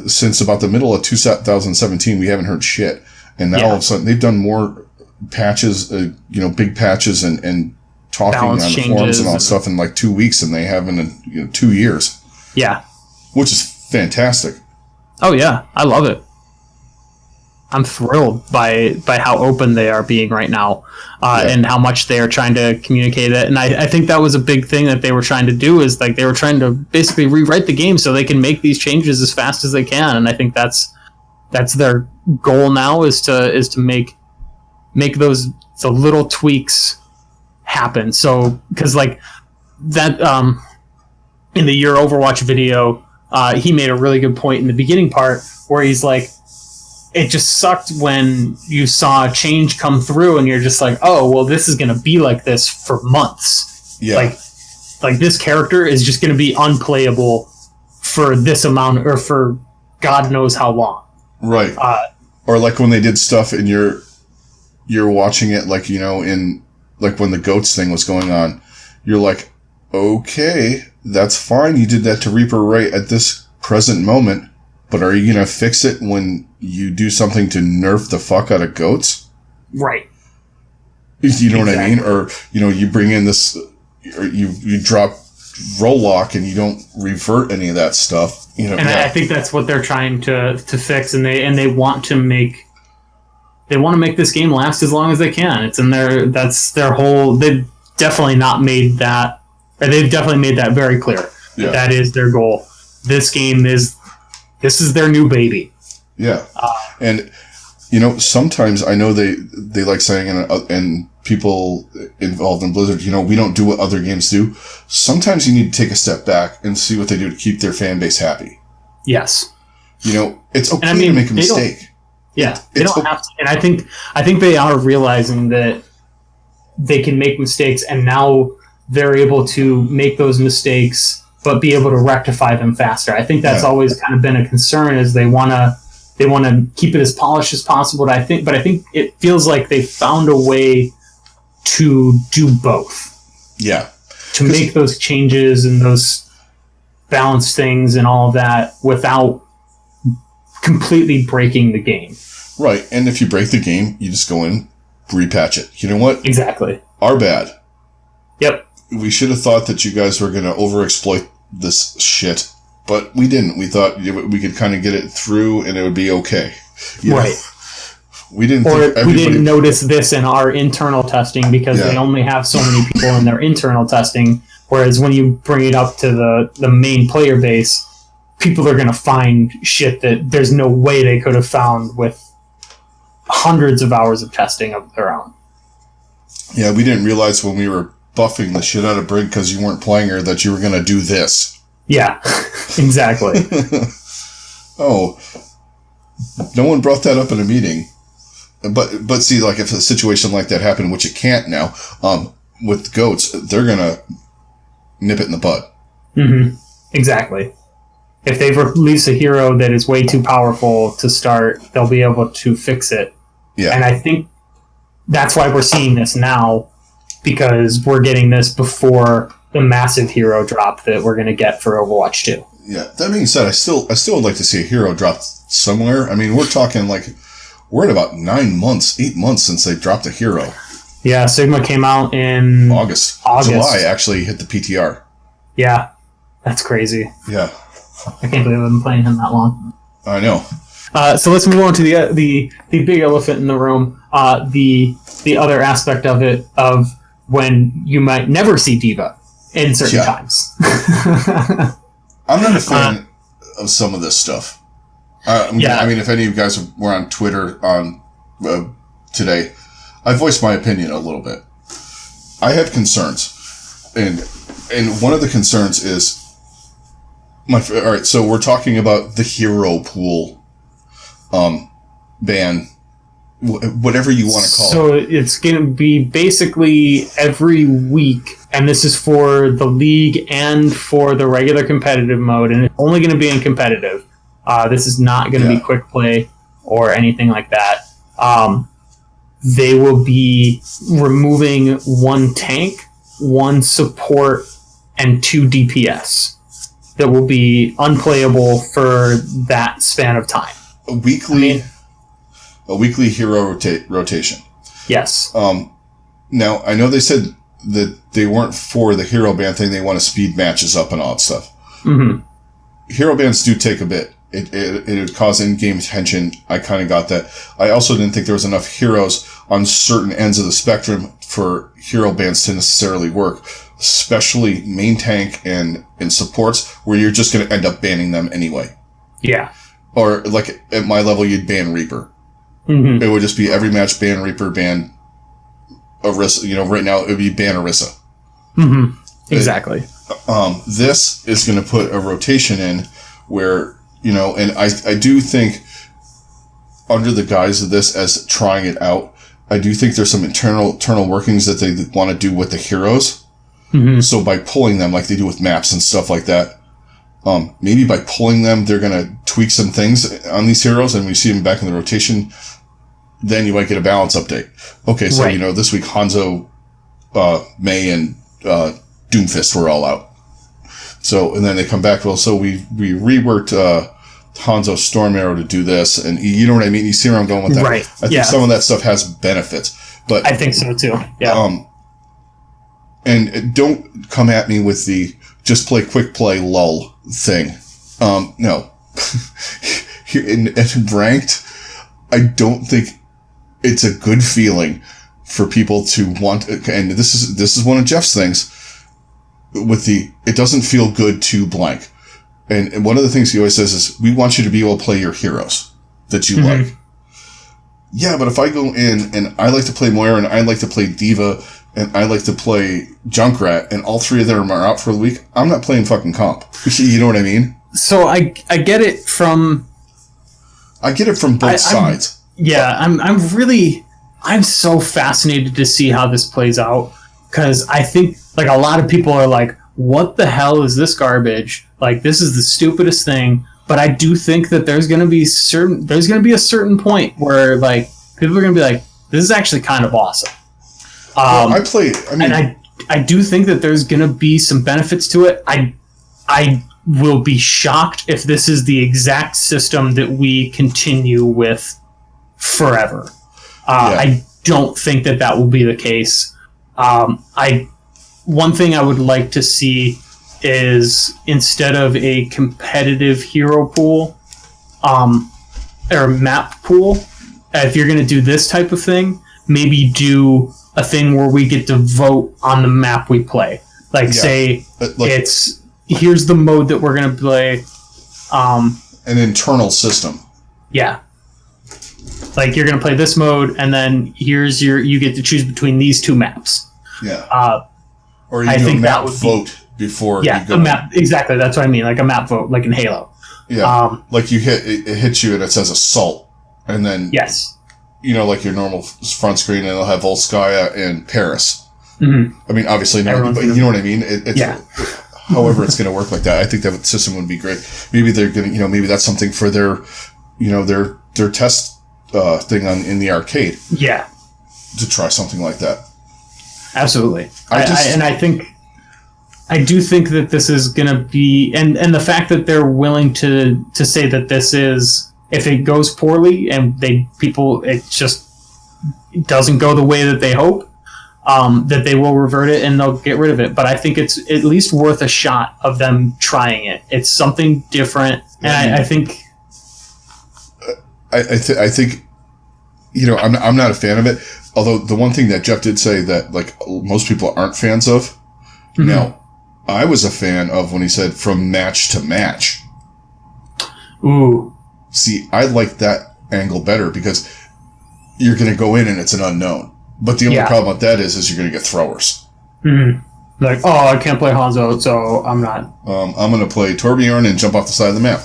Speaker 1: Since about the middle of 2017, we haven't heard shit. And now all of a sudden, they've done more patches, big patches and talking
Speaker 2: balance
Speaker 1: on the forums and all that stuff in like 2 weeks than they have in 2 years.
Speaker 2: Yeah.
Speaker 1: Which is fantastic.
Speaker 2: Oh, yeah. I love it. I'm thrilled by how open they are being right now and how much they are trying to communicate it. And I think that was a big thing that they were trying to do is like they were trying to basically rewrite the game so they can make these changes as fast as they can. And I think that's their goal now is to make the little tweaks happen. So because like that in the Your Overwatch video, he made a really good point in the beginning part where he's like, it just sucked when you saw a change come through and you're just like, oh, well, this is going to be like this for months.
Speaker 1: Yeah.
Speaker 2: Like this character is just going to be unplayable for this amount or for God knows how long.
Speaker 1: Right. Or like when they did stuff and you're watching it, like, you know, in like when the goats thing was going on, you're like, okay, that's fine. You did that to Reaper right at this present moment, but are you going to fix it when you do something to nerf the fuck out of goats?
Speaker 2: Right.
Speaker 1: You know what I mean? Or, you know, you bring in this, or you drop roll lock and you don't revert any of that stuff. You know,
Speaker 2: and I think that's what they're trying to fix, and they want to make this game last as long as they can. It's in that's their whole. They've definitely not made that, or they've definitely made that very clear. Yeah. That is their goal. This is their new baby.
Speaker 1: Yeah, and you know, sometimes I know they like saying, and people involved in Blizzard, you know, we don't do what other games do. Sometimes you need to take a step back and see what they do to keep their fan base happy.
Speaker 2: Yes.
Speaker 1: You know, it's okay to make a mistake.
Speaker 2: Yeah, they don't have to. And I think they are realizing that they can make mistakes, and now they're able to make those mistakes, but be able to rectify them faster. I think that's always kind of been a concern, is they want to keep it as polished as possible. But I think it feels like they found a way to do both.
Speaker 1: Yeah.
Speaker 2: To make those changes and those balance things and all of that without completely breaking the game.
Speaker 1: Right. And if you break the game, you just go in, repatch it. You know what?
Speaker 2: Exactly.
Speaker 1: Our bad.
Speaker 2: Yep.
Speaker 1: We should have thought that you guys were going to overexploit this shit, but we didn't. We thought we could kind of get it through and it would be okay.
Speaker 2: Right.
Speaker 1: Know? We didn't.
Speaker 2: We didn't notice this in our internal testing because they only have so many people in their internal testing. Whereas when you bring it up to the main player base, people are going to find shit that there's no way they could have found with hundreds of hours of testing of their own.
Speaker 1: Yeah, we didn't realize when we were buffing the shit out of Brig because you weren't playing her that you were going to do this.
Speaker 2: Yeah, exactly.
Speaker 1: Oh, no one brought that up in a meeting. But see, like if a situation like that happened, which it can't now, with goats, they're going to nip it in the bud.
Speaker 2: Mm-hmm. Exactly. If they've released a hero that is way too powerful to start, they'll be able to fix it. Yeah. And I think that's why we're seeing this now, because we're getting this before the massive hero drop that we're going to get for Overwatch 2.
Speaker 1: Yeah. That being said, I still would like to see a hero drop somewhere. I mean, we're talking like we're at about 8 months since they dropped a hero.
Speaker 2: Yeah, Sigma came out in
Speaker 1: August. July actually hit the PTR.
Speaker 2: Yeah, that's crazy.
Speaker 1: Yeah.
Speaker 2: I can't believe I've been playing him that long.
Speaker 1: I know.
Speaker 2: So let's move on to the big elephant in the room. The other aspect of it, of when you might never see D.Va in certain times.
Speaker 1: I'm not a fan of some of this stuff. I mean, if any of you guys were on Twitter on today, I voiced my opinion a little bit. I have concerns, and one of the concerns is all right. So we're talking about the hero pool, ban, whatever you want to call it.
Speaker 2: So it's going to be basically every week, and this is for the league and for the regular competitive mode, and it's only going to be in competitive. This is not going to be quick play or anything like that. They will be removing 1 tank, 1 support, and 2 DPS that will be unplayable for that span of time.
Speaker 1: A weekly hero rotation.
Speaker 2: Yes.
Speaker 1: Now, I know they said that they weren't for the hero ban thing. They want to speed matches up and all that stuff.
Speaker 2: Mm-hmm.
Speaker 1: Hero bans do take a bit. It would cause in-game tension. I kind of got that. I also didn't think there was enough heroes on certain ends of the spectrum for hero bans to necessarily work, especially main tank and supports, where you're just going to end up banning them anyway.
Speaker 2: Yeah.
Speaker 1: Or, like, at my level, you'd ban Reaper.
Speaker 2: Mm-hmm.
Speaker 1: It would just be every match ban Reaper, ban Orisa. You know, right now, it would be ban Orisa.
Speaker 2: Mm-hmm. Exactly.
Speaker 1: This is going to put a rotation in where, you know, and I do think under the guise of this as trying it out, I do think there's some internal workings that they want to do with the heroes. Mm-hmm. So by pulling them like they do with maps and stuff like that, Maybe by pulling them, they're going to tweak some things on these heroes, and we see them back in the rotation. Then you might get a balance update. Okay, so,
Speaker 2: right.
Speaker 1: This week Hanzo, Mei, and Doomfist were all out. So, and then they come back. Well, so we reworked Hanzo Storm Arrow to do this, and you know what I mean? You see where I'm going with that?
Speaker 2: Right.
Speaker 1: I think some of that stuff has benefits. But
Speaker 2: I think so too. Yeah.
Speaker 1: And don't come at me with the just play quick play lull thing. No. in ranked, I don't think it's a good feeling for people to want, and this is one of Jeff's things with it doesn't feel good to blank. And one of the things he always says is, we want you to be able to play your heroes that you like. Yeah, but if I go in and I like to play Moira and I like to play Diva and I like to play Junkrat and all three of them are out for the week, I'm not playing fucking comp. You know what I mean?
Speaker 2: So I get it from...
Speaker 1: I get it from both sides.
Speaker 2: I'm so fascinated to see how this plays out, because I think like a lot of people are like, what the hell is this garbage? Like, this is the stupidest thing. But I do think that there's going to be a certain point where like people are going to be like, this is actually kind of awesome. And I do think that there's going to be some benefits to it. I will be shocked if this is the exact system that we continue with forever. I don't think that will be the case. One thing I would like to see is, instead of a competitive hero pool, or map pool, if you're going to do this type of thing, maybe do a thing where we get to vote on the map we play. Here's the mode that we're going to play.
Speaker 1: An internal system.
Speaker 2: Yeah. Like, you're going to play this mode, and then you get to choose between these two maps.
Speaker 1: Yeah. Or you do a map vote before you go.
Speaker 2: A map, exactly. That's what I mean. Like a map vote, like in Halo.
Speaker 1: Yeah. Like it hits you and it says assault. And then,
Speaker 2: yes,
Speaker 1: like your normal front screen, and it'll have Volskaya and Paris.
Speaker 2: Mm-hmm.
Speaker 1: I mean, obviously not, but you know what I mean? However it's going to work like that. I think that system would be great. Maybe they're going to, maybe that's something for their test thing in the arcade.
Speaker 2: Yeah.
Speaker 1: To try something like that.
Speaker 2: Absolutely. I do think that this is going to be, and the fact that they're willing to say that this is, if it goes poorly and it just doesn't go the way that they hope, that they will revert it and they'll get rid of it. But I think it's at least worth a shot of them trying it. It's something different, and I think.
Speaker 1: I think, I'm not a fan of it. Although the one thing that Jeff did say that like most people aren't fans of,
Speaker 2: mm-hmm.
Speaker 1: Now, I was a fan of when he said from match to match.
Speaker 2: Ooh.
Speaker 1: See, I like that angle better because you're going to go in and it's an unknown. But the only problem with that is you're going to get throwers.
Speaker 2: Mm-hmm. Like, oh, I can't play Hanzo, so I'm not.
Speaker 1: I'm going to play Torbjorn and jump off the side of the map.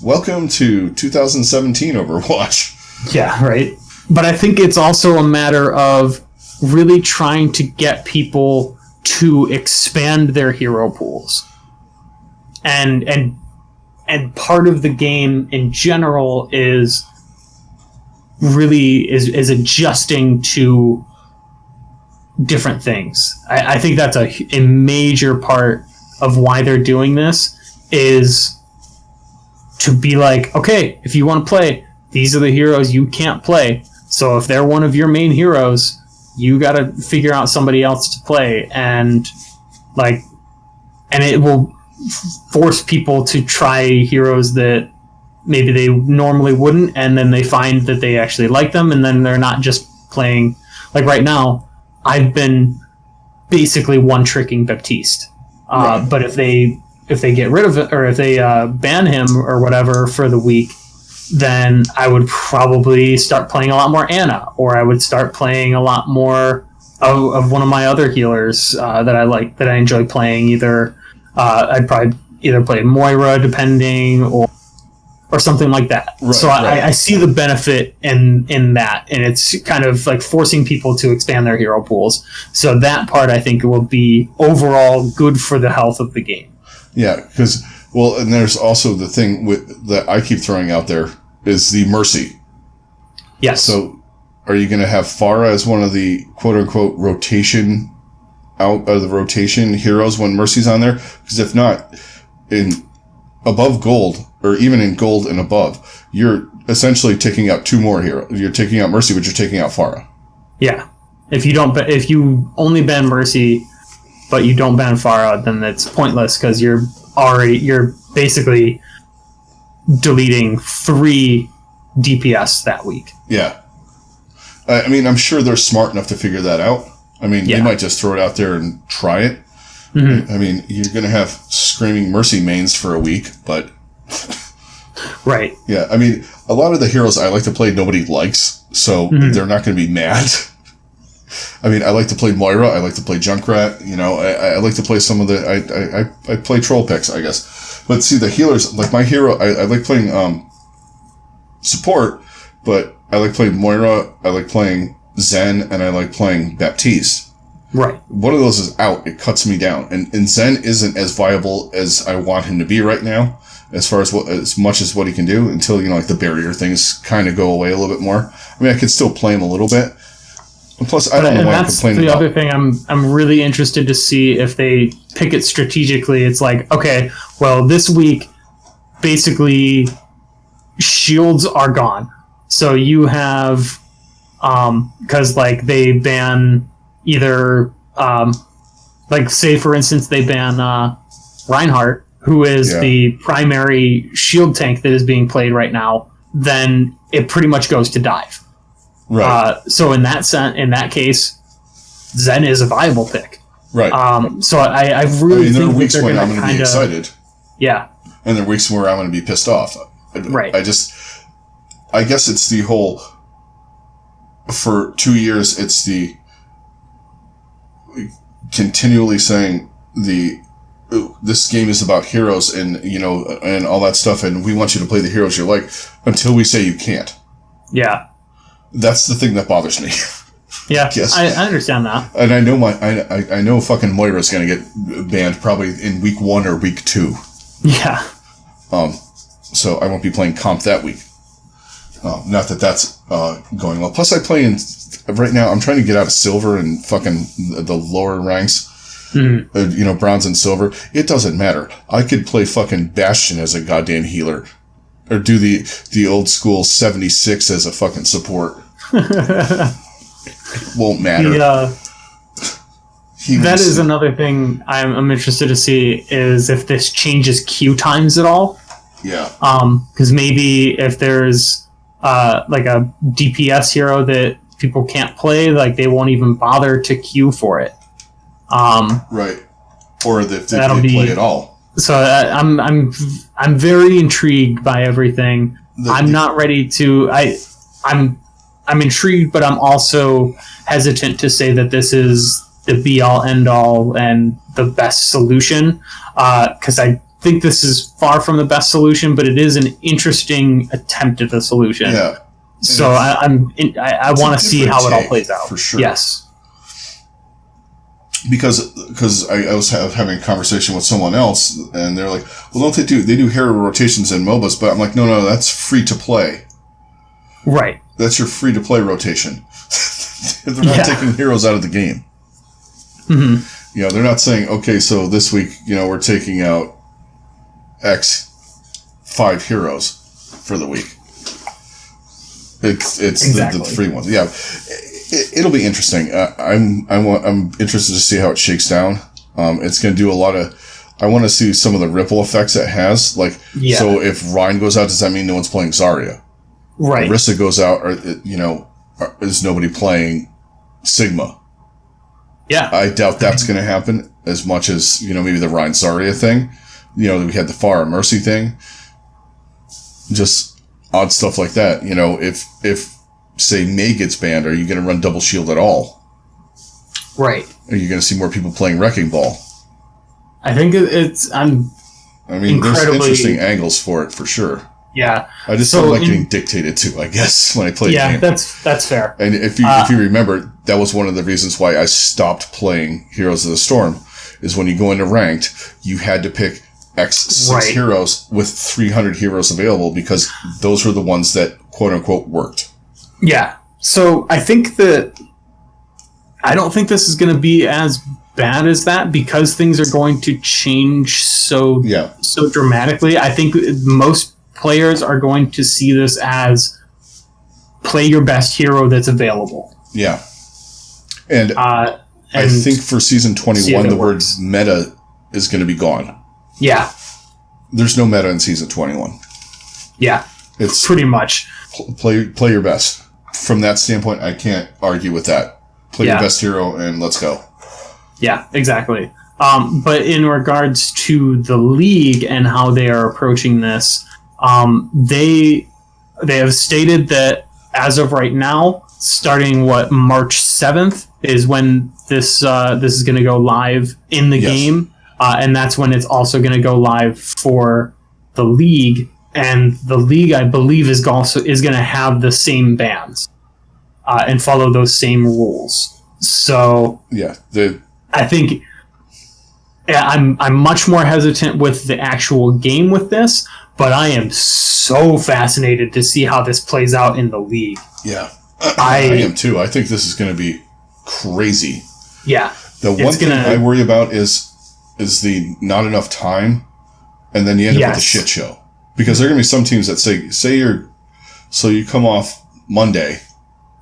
Speaker 1: Welcome to 2017 Overwatch.
Speaker 2: Yeah, right. But I think it's also a matter of really trying to get people to expand their hero pools. And part of the game in general is really is adjusting to different things. I think that's a major part of why they're doing this, is to be like, okay, if you want to play, these are the heroes you can't play. So if they're one of your main heroes, you got to figure out somebody else to play, and it will force people to try heroes that maybe they normally wouldn't, and then they find that they actually like them, and then they're not just playing. Like right now, I've been basically one-tricking Baptiste. Right. But if they get rid of it, or if they ban him or whatever for the week, then I would probably start playing a lot more Anna, or I would start playing a lot more of one of my other healers that I enjoy playing. I'd probably either play Moira, depending, or something like that. Right, so I see the benefit in that, and it's kind of like forcing people to expand their hero pools. So that part, I think, will be overall good for the health of the game.
Speaker 1: Yeah, because, well, and there's also the thing that I keep throwing out there is the Mercy.
Speaker 2: Yes.
Speaker 1: So, are you going to have Pharah as one of the quote-unquote rotation, out of the rotation heroes when Mercy's on there? Because if not, in above gold, or even in gold and above, you're essentially taking out two more heroes. You're taking out Mercy, but you're taking out Pharah.
Speaker 2: Yeah. If you only ban Mercy, but you don't ban Pharah, then it's pointless because you're basically deleting 3 DPS that week.
Speaker 1: Yeah. I mean, I'm sure they're smart enough to figure that out. I mean, they might just throw it out there and try it. Mm-hmm. I mean, you're going to have Screaming Mercy mains for a week, but...
Speaker 2: Right.
Speaker 1: Yeah, I mean, a lot of the heroes I like to play nobody likes, so they're not going to be mad. I mean, I like to play Moira, I like to play Junkrat, you know, I like to play some of the... I play troll picks, I guess. But see, the healers, like my hero, I like playing support, but I like playing Moira, I like playing Zen, and I like playing Baptiste.
Speaker 2: Right.
Speaker 1: One of those is out, it cuts me down. And Zen isn't as viable as I want him to be right now, as far as as much as what he can do, until, you know, like the barrier things kind of go away a little bit more. I mean, I can still play him a little bit. And plus, I don't know why I'm complaining about.
Speaker 2: That's the other thing I'm really interested to see if they pick it strategically. It's like, okay, well, this week, basically, shields are gone. So you have, because, like, they ban either, like, say, for instance, they ban Reinhardt, who is the primary shield tank that is being played right now, then it pretty much goes to dive.
Speaker 1: Right.
Speaker 2: So in that case, Zen is a viable pick.
Speaker 1: Right.
Speaker 2: So I really think
Speaker 1: there are weeks
Speaker 2: that
Speaker 1: when
Speaker 2: they're
Speaker 1: I'm going to be excited.
Speaker 2: Yeah.
Speaker 1: And there are weeks where I'm going to be pissed off.
Speaker 2: Right.
Speaker 1: I guess it's the whole, for 2 years, it's the continually saying this game is about heroes and, you know, and all that stuff, and we want you to play the heroes you like until we say you can't.
Speaker 2: Yeah.
Speaker 1: That's the thing that bothers me.
Speaker 2: Yeah, I understand that.
Speaker 1: And I know I know fucking Moira's going to get banned probably in week 1 or week 2.
Speaker 2: Yeah.
Speaker 1: So I won't be playing comp that week. Not that that's going well. Plus, I play right now. I'm trying to get out of silver and fucking the lower ranks. Mm. You know, bronze and silver. It doesn't matter. I could play fucking Bastion as a goddamn healer, or do the old school 76 as a fucking support. It won't matter.
Speaker 2: That is another thing I'm interested to see, is if this changes queue times at all.
Speaker 1: Yeah.
Speaker 2: Because maybe if there's like a DPS hero that people can't play, like they won't even bother to queue for it.
Speaker 1: Right. Or if they can't play at all.
Speaker 2: So I'm very intrigued by everything. I'm not ready to. I'm intrigued, but I'm also hesitant to say that this is the be all end all and the best solution, because I think this is far from the best solution, but it is an interesting attempt at the solution.
Speaker 1: Yeah.
Speaker 2: So I want to see how it all plays out.
Speaker 1: For sure.
Speaker 2: Yes.
Speaker 1: Because I was having a conversation with someone else, and they're like, well, don't they do hero rotations in MOBAs? But I'm like, no, that's free to play.
Speaker 2: Right.
Speaker 1: That's your free to play rotation. They're not taking heroes out of the game. Mm-hmm. You know, they're not saying, okay, so this week, you know, we're taking out X 5 heroes for the week. It's exactly. the free ones. Yeah. It'll be interesting. I'm interested to see how it shakes down. It's going to do a lot of. I want to see some of the ripple effects it has. Like, so if Ryan goes out, does that mean no one's playing Zarya?
Speaker 2: Right.
Speaker 1: Orisa goes out, or you know, is nobody playing Sigma?
Speaker 2: Yeah.
Speaker 1: I doubt that's going to happen as much as, you know, maybe the Ryan Zarya thing. You know, we had the Pharah Mercy thing. Just odd stuff like that. You know, if say May gets banned, are you going to run double shield at all?
Speaker 2: Right.
Speaker 1: Are you going to see more people playing Wrecking Ball?
Speaker 2: I think there's
Speaker 1: interesting angles for it, for sure.
Speaker 2: Yeah.
Speaker 1: I just don't like getting dictated to, I guess, when I play the game.
Speaker 2: Yeah, that's fair.
Speaker 1: And if you remember, that was one of the reasons why I stopped playing Heroes of the Storm, is when you go into ranked, you had to pick X 6 heroes with 300 heroes available because those were the ones that quote unquote worked.
Speaker 2: Yeah. So I don't think this is going to be as bad as that because things are going to change so dramatically. I think most players are going to see this as play your best hero that's available.
Speaker 1: Yeah. And I think for season 21, the word meta is going to be gone.
Speaker 2: Yeah.
Speaker 1: There's no meta in season 21.
Speaker 2: Yeah. It's pretty much
Speaker 1: play your best. From that standpoint, I can't argue with that. Play your best hero and let's go.
Speaker 2: Yeah, exactly. But in regards to the league and how they are approaching this, they have stated that as of right now, starting March 7th is when this is going to go live in the game. And that's when it's also going to go live for the league. And the league, I believe, is going to have the same bans and follow those same rules. So I think I'm much more hesitant with the actual game with this, but I am so fascinated to see how this plays out in the league.
Speaker 1: Yeah, I am too. I think this is going to be crazy.
Speaker 2: Yeah.
Speaker 1: The one thing I worry about is the not enough time, and then you end up with a shit show. Because there are going to be some teams that say you come off Monday,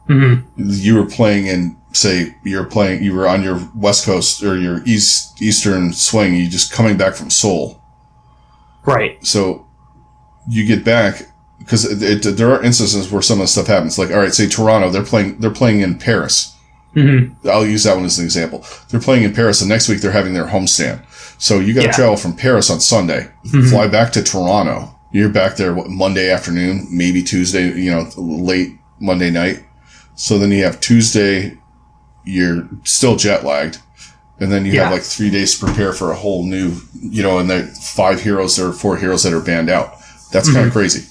Speaker 1: you were playing in, you were on your West Coast or your Eastern swing, you just coming back from Seoul.
Speaker 2: Right.
Speaker 1: So you get back, because there are instances where some of the stuff happens. Like, all right, say Toronto, they're playing in Paris. Mm-hmm. I'll use that one as an example. They're playing in Paris, and next week they're having their homestand. So you got to travel from Paris on Sunday, fly back to Toronto. You're back there Monday afternoon, maybe Tuesday, late Monday night. So then you have Tuesday, you're still jet lagged. And then you have like 3 days to prepare for a whole new, and the 5 heroes or 4 heroes that are banned out. That's kind of crazy.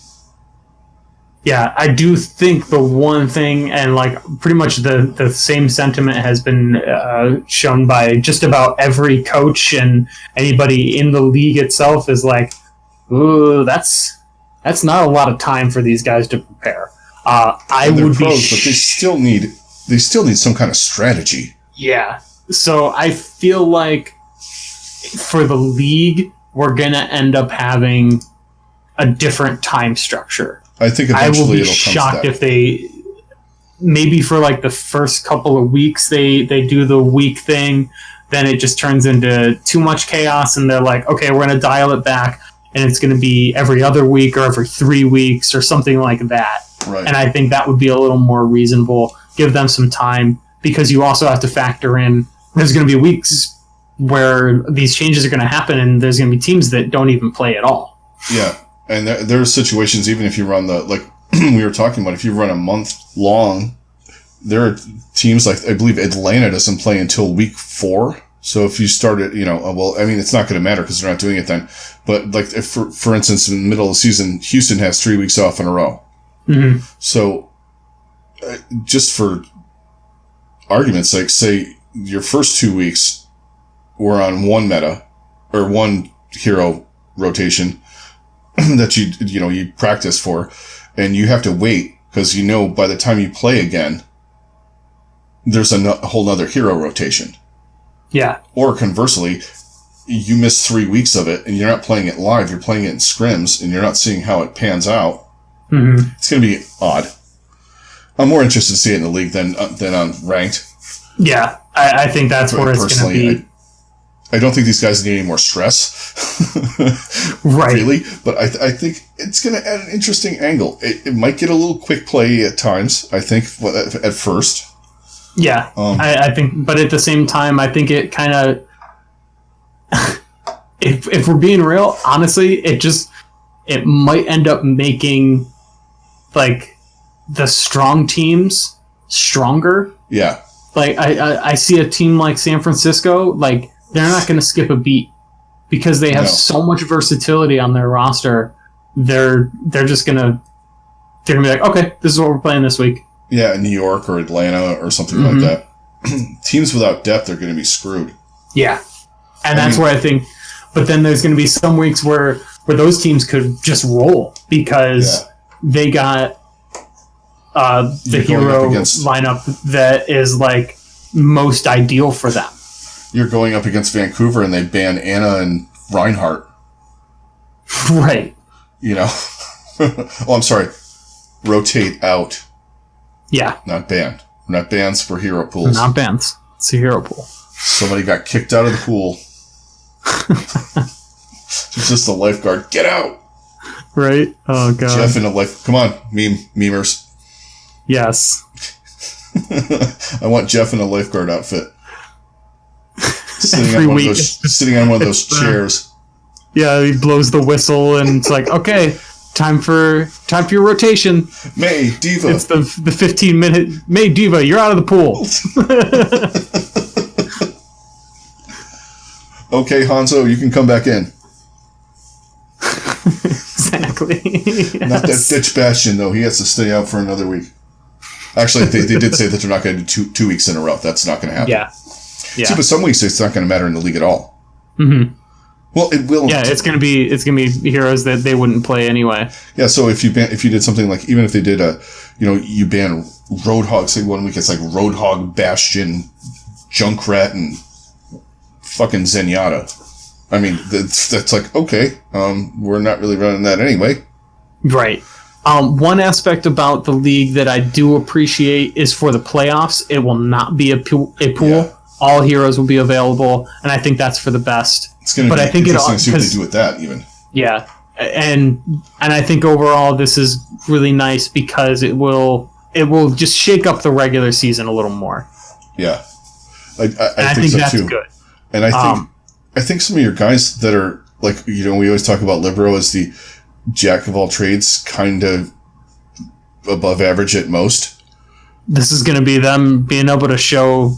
Speaker 2: Yeah, I do think the one thing, and like pretty much the same sentiment has been shown by just about every coach and anybody in the league itself, is like, ooh, that's not a lot of time for these guys to prepare. I would be
Speaker 1: pros, but they still need some kind of strategy.
Speaker 2: Yeah. So I feel like for the league, we're gonna end up having a different time structure.
Speaker 1: I think eventually
Speaker 2: I will be shocked if they, maybe for like the first couple of weeks, they do the week thing, then it just turns into too much chaos, and they're like, okay, we're gonna dial it back, and it's gonna be every other week or every 3 weeks or something like that.
Speaker 1: Right.
Speaker 2: And I think that would be a little more reasonable. Give them some time, because you also have to factor in there's going to be weeks where these changes are going to happen, and there's going to be teams that don't even play at all.
Speaker 1: Yeah, and there are situations, even if you run like we were talking about, if you run a month long, there are teams like, I believe Atlanta doesn't play until week 4. So if you start it, it's not going to matter because they're not doing it then. But like, if for instance, in the middle of the season, Houston has 3 weeks off in a row. Mm-hmm. So just for argument's sake, say your first 2 weeks were on one meta or one hero rotation that you practice for, and you have to wait because by the time you play again, there's a whole nother hero rotation.
Speaker 2: Yeah.
Speaker 1: Or conversely, you miss 3 weeks of it and you're not playing it live, you're playing it in scrims and you're not seeing how it pans out. Mm-hmm. It's going to be odd. I'm more interested to see it in the league than on ranked.
Speaker 2: Yeah, I think that's where it's going to be.
Speaker 1: I don't think these guys need any more stress.
Speaker 2: Right.
Speaker 1: Really. But I think it's going to add an interesting angle. It might get a little quick play at times, I think, at first.
Speaker 2: Yeah, I think, but at the same time, I think it kind of, if we're being real, honestly, it might end up making, like, the strong teams stronger.
Speaker 1: Yeah.
Speaker 2: Like, I see a team like San Francisco, like, they're not going to skip a beat because they have so much versatility on their roster. They're just going to, be like, okay, this is what we're playing this week.
Speaker 1: Yeah, New York or Atlanta or something like that. Teams without depth are going to be screwed.
Speaker 2: Yeah. And that's where I think, but then there's going to be some weeks where those teams could just roll because they got the hero lineup that is like most ideal for them.
Speaker 1: You're going up against Vancouver and they ban Anna and Reinhardt.
Speaker 2: Right.
Speaker 1: You know? Oh, I'm sorry. Rotate out.
Speaker 2: Yeah.
Speaker 1: Not banned. We're not bans for hero pools.
Speaker 2: Not bans. It's a hero pool.
Speaker 1: Somebody got kicked out of the pool. It's just a lifeguard. Get out!
Speaker 2: Right? Oh, God.
Speaker 1: Jeff in a life... Come on, memers.
Speaker 2: Yes.
Speaker 1: I want Jeff in a lifeguard outfit. Sitting on one of those chairs.
Speaker 2: Yeah, he blows the whistle and it's like, okay, time for your rotation.
Speaker 1: May Diva.
Speaker 2: It's the 15-minute May Diva, you're out of the pool.
Speaker 1: Okay, Hanzo, you can come back in.
Speaker 2: Exactly. Yes.
Speaker 1: Not that bitch Bastion though. He has to stay out for another week. Actually, they did say that they're not going to do 2 weeks in a row. That's not going to happen.
Speaker 2: Yeah.
Speaker 1: See, but some weeks it's not going to matter in the league at all.
Speaker 2: Mm-hmm.
Speaker 1: Well, it will.
Speaker 2: Yeah, it's going to be heroes that they wouldn't play anyway.
Speaker 1: Yeah, so if you did something like, even if they did you ban Roadhog, say 1 week it's like Roadhog, Bastion, Junkrat, and fucking Zenyatta. I mean, that's like, okay, we're not really running that anyway.
Speaker 2: Right. One aspect about the league that I do appreciate is for the playoffs, it will not be a pool. Yeah. All heroes will be available, and I think that's for the best.
Speaker 1: It's going to be interesting to see what they do with that, even.
Speaker 2: Yeah, and I think overall this is really nice because it will just shake up the regular season a little more.
Speaker 1: Yeah, I think so
Speaker 2: that's
Speaker 1: too.
Speaker 2: Good.
Speaker 1: And I think some of your guys that are like, we always talk about Libero as the jack of all trades, kind of above average at most.
Speaker 2: This is going to be them being able to show.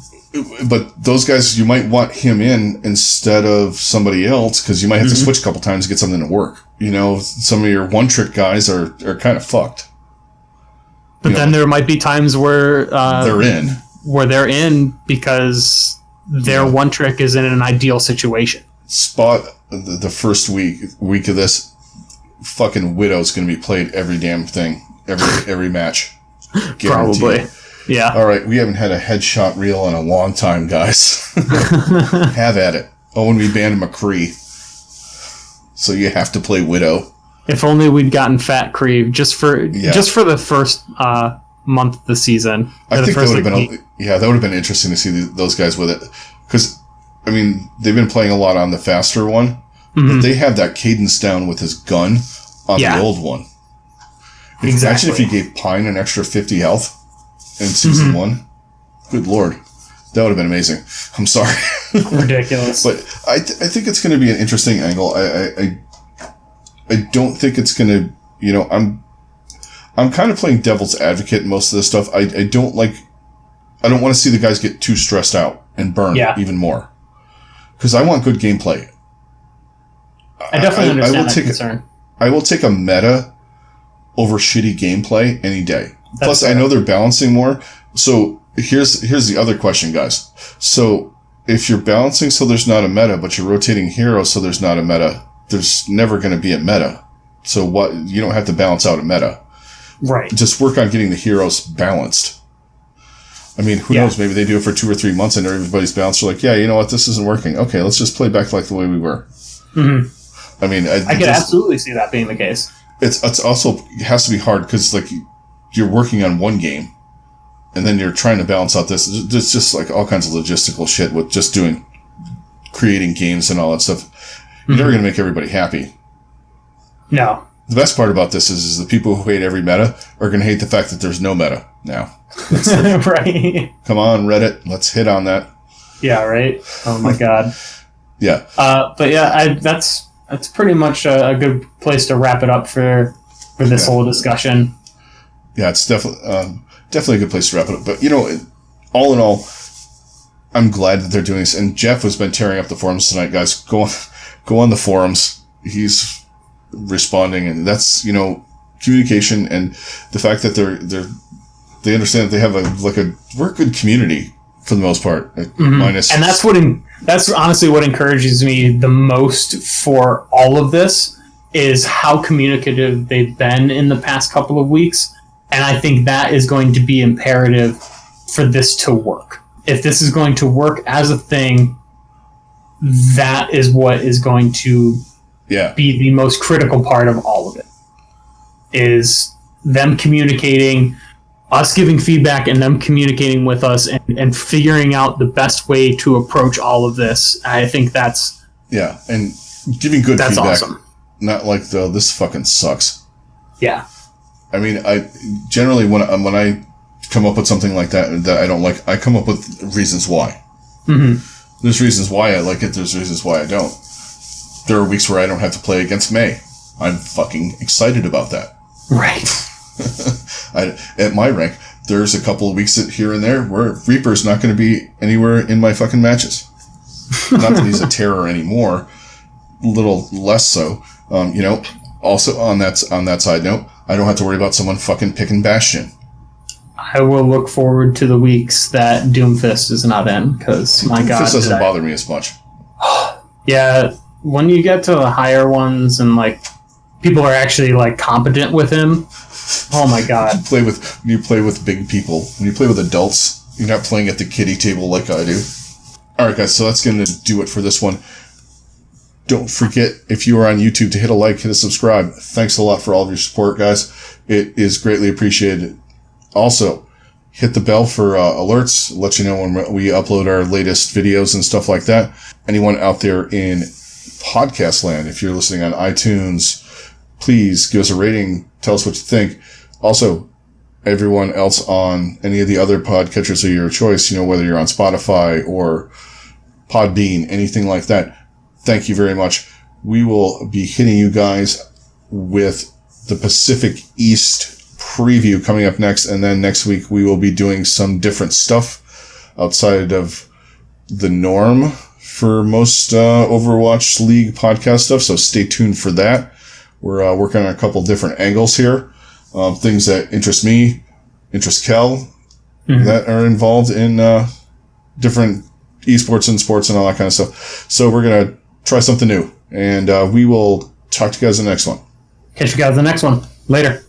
Speaker 1: But those guys, you might want him in instead of somebody else because you might have to switch a couple times to get something to work. Some of your one-trick guys are kind of fucked.
Speaker 2: But then there might be times where
Speaker 1: they're in.
Speaker 2: Where they're in because their one trick is in an ideal situation.
Speaker 1: Spot the first week of this, fucking Widow's going to be played every damn thing, every match. Guaranteed.
Speaker 2: Probably. Yeah.
Speaker 1: All right, we haven't had a headshot reel in a long time, guys. Have at it. Oh, and we banned McCree. So you have to play Widow.
Speaker 2: If only we'd gotten Fat Cree just for the first month of the season.
Speaker 1: I think that would have been interesting to see those guys with it. Because, I mean, they've been playing a lot on the faster one, but they have that cadence down with his gun on the old one. Imagine if you gave Pine an extra 50 health in season 1. Good lord. That would have been amazing. I'm sorry.
Speaker 2: Ridiculous.
Speaker 1: But I think it's going to be an interesting angle. I don't think it's going to, I'm kind of playing devil's advocate in most of this stuff. I don't want to see the guys get too stressed out and burn even more. Because I want good gameplay.
Speaker 2: I definitely understand that concern.
Speaker 1: I will take a meta over shitty gameplay any day. Plus, I know they're balancing more. So here's the other question, guys. So if you're balancing so there's not a meta, but you're rotating heroes so there's not a meta, there's never going to be a meta. So what? You don't have to balance out a meta.
Speaker 2: Right.
Speaker 1: Just work on getting the heroes balanced. I mean, who knows? Maybe they do it for 2 or 3 months and everybody's balanced. They're like, yeah, you know what? This isn't working. Okay, let's just play back like the way we were. Mm-hmm. I mean, I could
Speaker 2: absolutely see that being the case.
Speaker 1: It's also, it has to be hard because like you're working on one game and then you're trying to balance out this. There's just like all kinds of logistical shit with just creating games and all that stuff. You're never going to make everybody happy.
Speaker 2: No.
Speaker 1: The best part about this is the people who hate every meta are going to hate the fact that there's no meta now.
Speaker 2: Right.
Speaker 1: Come on, Reddit. Let's hit on that.
Speaker 2: Yeah, right? Oh my God.
Speaker 1: Yeah.
Speaker 2: But yeah, that's pretty much a good place to wrap it up for this whole discussion.
Speaker 1: Yeah, it's definitely a good place to wrap it up. But, all in all, I'm glad that they're doing this. And Jeff has been tearing up the forums tonight, guys. Go on the forums. He's responding, and that's, communication and the fact that they understand that they have we're a good community for the most part. Minus,
Speaker 2: and That's honestly what encourages me the most for all of this, is how communicative they've been in the past couple of weeks. And I think that is going to be imperative for this to work. If this is going to work as a thing, that is what is going to be the most critical part of all of it. Is them communicating, us giving feedback, and them communicating with us and figuring out the best way to approach all of this. I think that's...
Speaker 1: Yeah, and giving good
Speaker 2: feedback. That's awesome.
Speaker 1: Not like, this fucking sucks.
Speaker 2: Yeah.
Speaker 1: I mean, I generally, when I come up with something like that I don't like, I come up with reasons why. Mm-hmm. There's reasons why I like it, there's reasons why I don't. There are weeks where I don't have to play against May. I'm fucking excited about that.
Speaker 2: Right.
Speaker 1: At my rank, there's a couple of weeks here and there where Reaper's not going to be anywhere in my fucking matches. Not that he's a terror anymore. A little less so. Also on that side note, I don't have to worry about someone fucking picking Bastion.
Speaker 2: I will look forward to the weeks that Doomfist is not in, because my God,
Speaker 1: Doomfist doesn't bother me as much.
Speaker 2: Yeah, when you get to the higher ones and like people are actually like competent with him, oh my God!
Speaker 1: When you play with big people, when you play with adults, you're not playing at the kiddie table like I do. All right, guys, so that's going to do it for this one. Don't forget, if you are on YouTube, to hit a like, hit a subscribe. Thanks a lot for all of your support, guys. It is greatly appreciated. Also, hit the bell for alerts, let you know when we upload our latest videos and stuff like that. Anyone out there in podcast land, if you're listening on iTunes, please give us a rating. Tell us what you think. Also, everyone else on any of the other podcatchers of your choice, whether you're on Spotify or Podbean, anything like that, thank you very much. We will be hitting you guys with the Pacific East preview coming up next, and then next week we will be doing some different stuff outside of the norm for most Overwatch League podcast stuff, so stay tuned for that. We're working on a couple different angles here, things that interest me, interest Kel, that are involved in different esports and sports and all that kind of stuff. So we're going to try something new, and we will talk to you guys in the next one.
Speaker 2: Catch you guys in the next one. Later.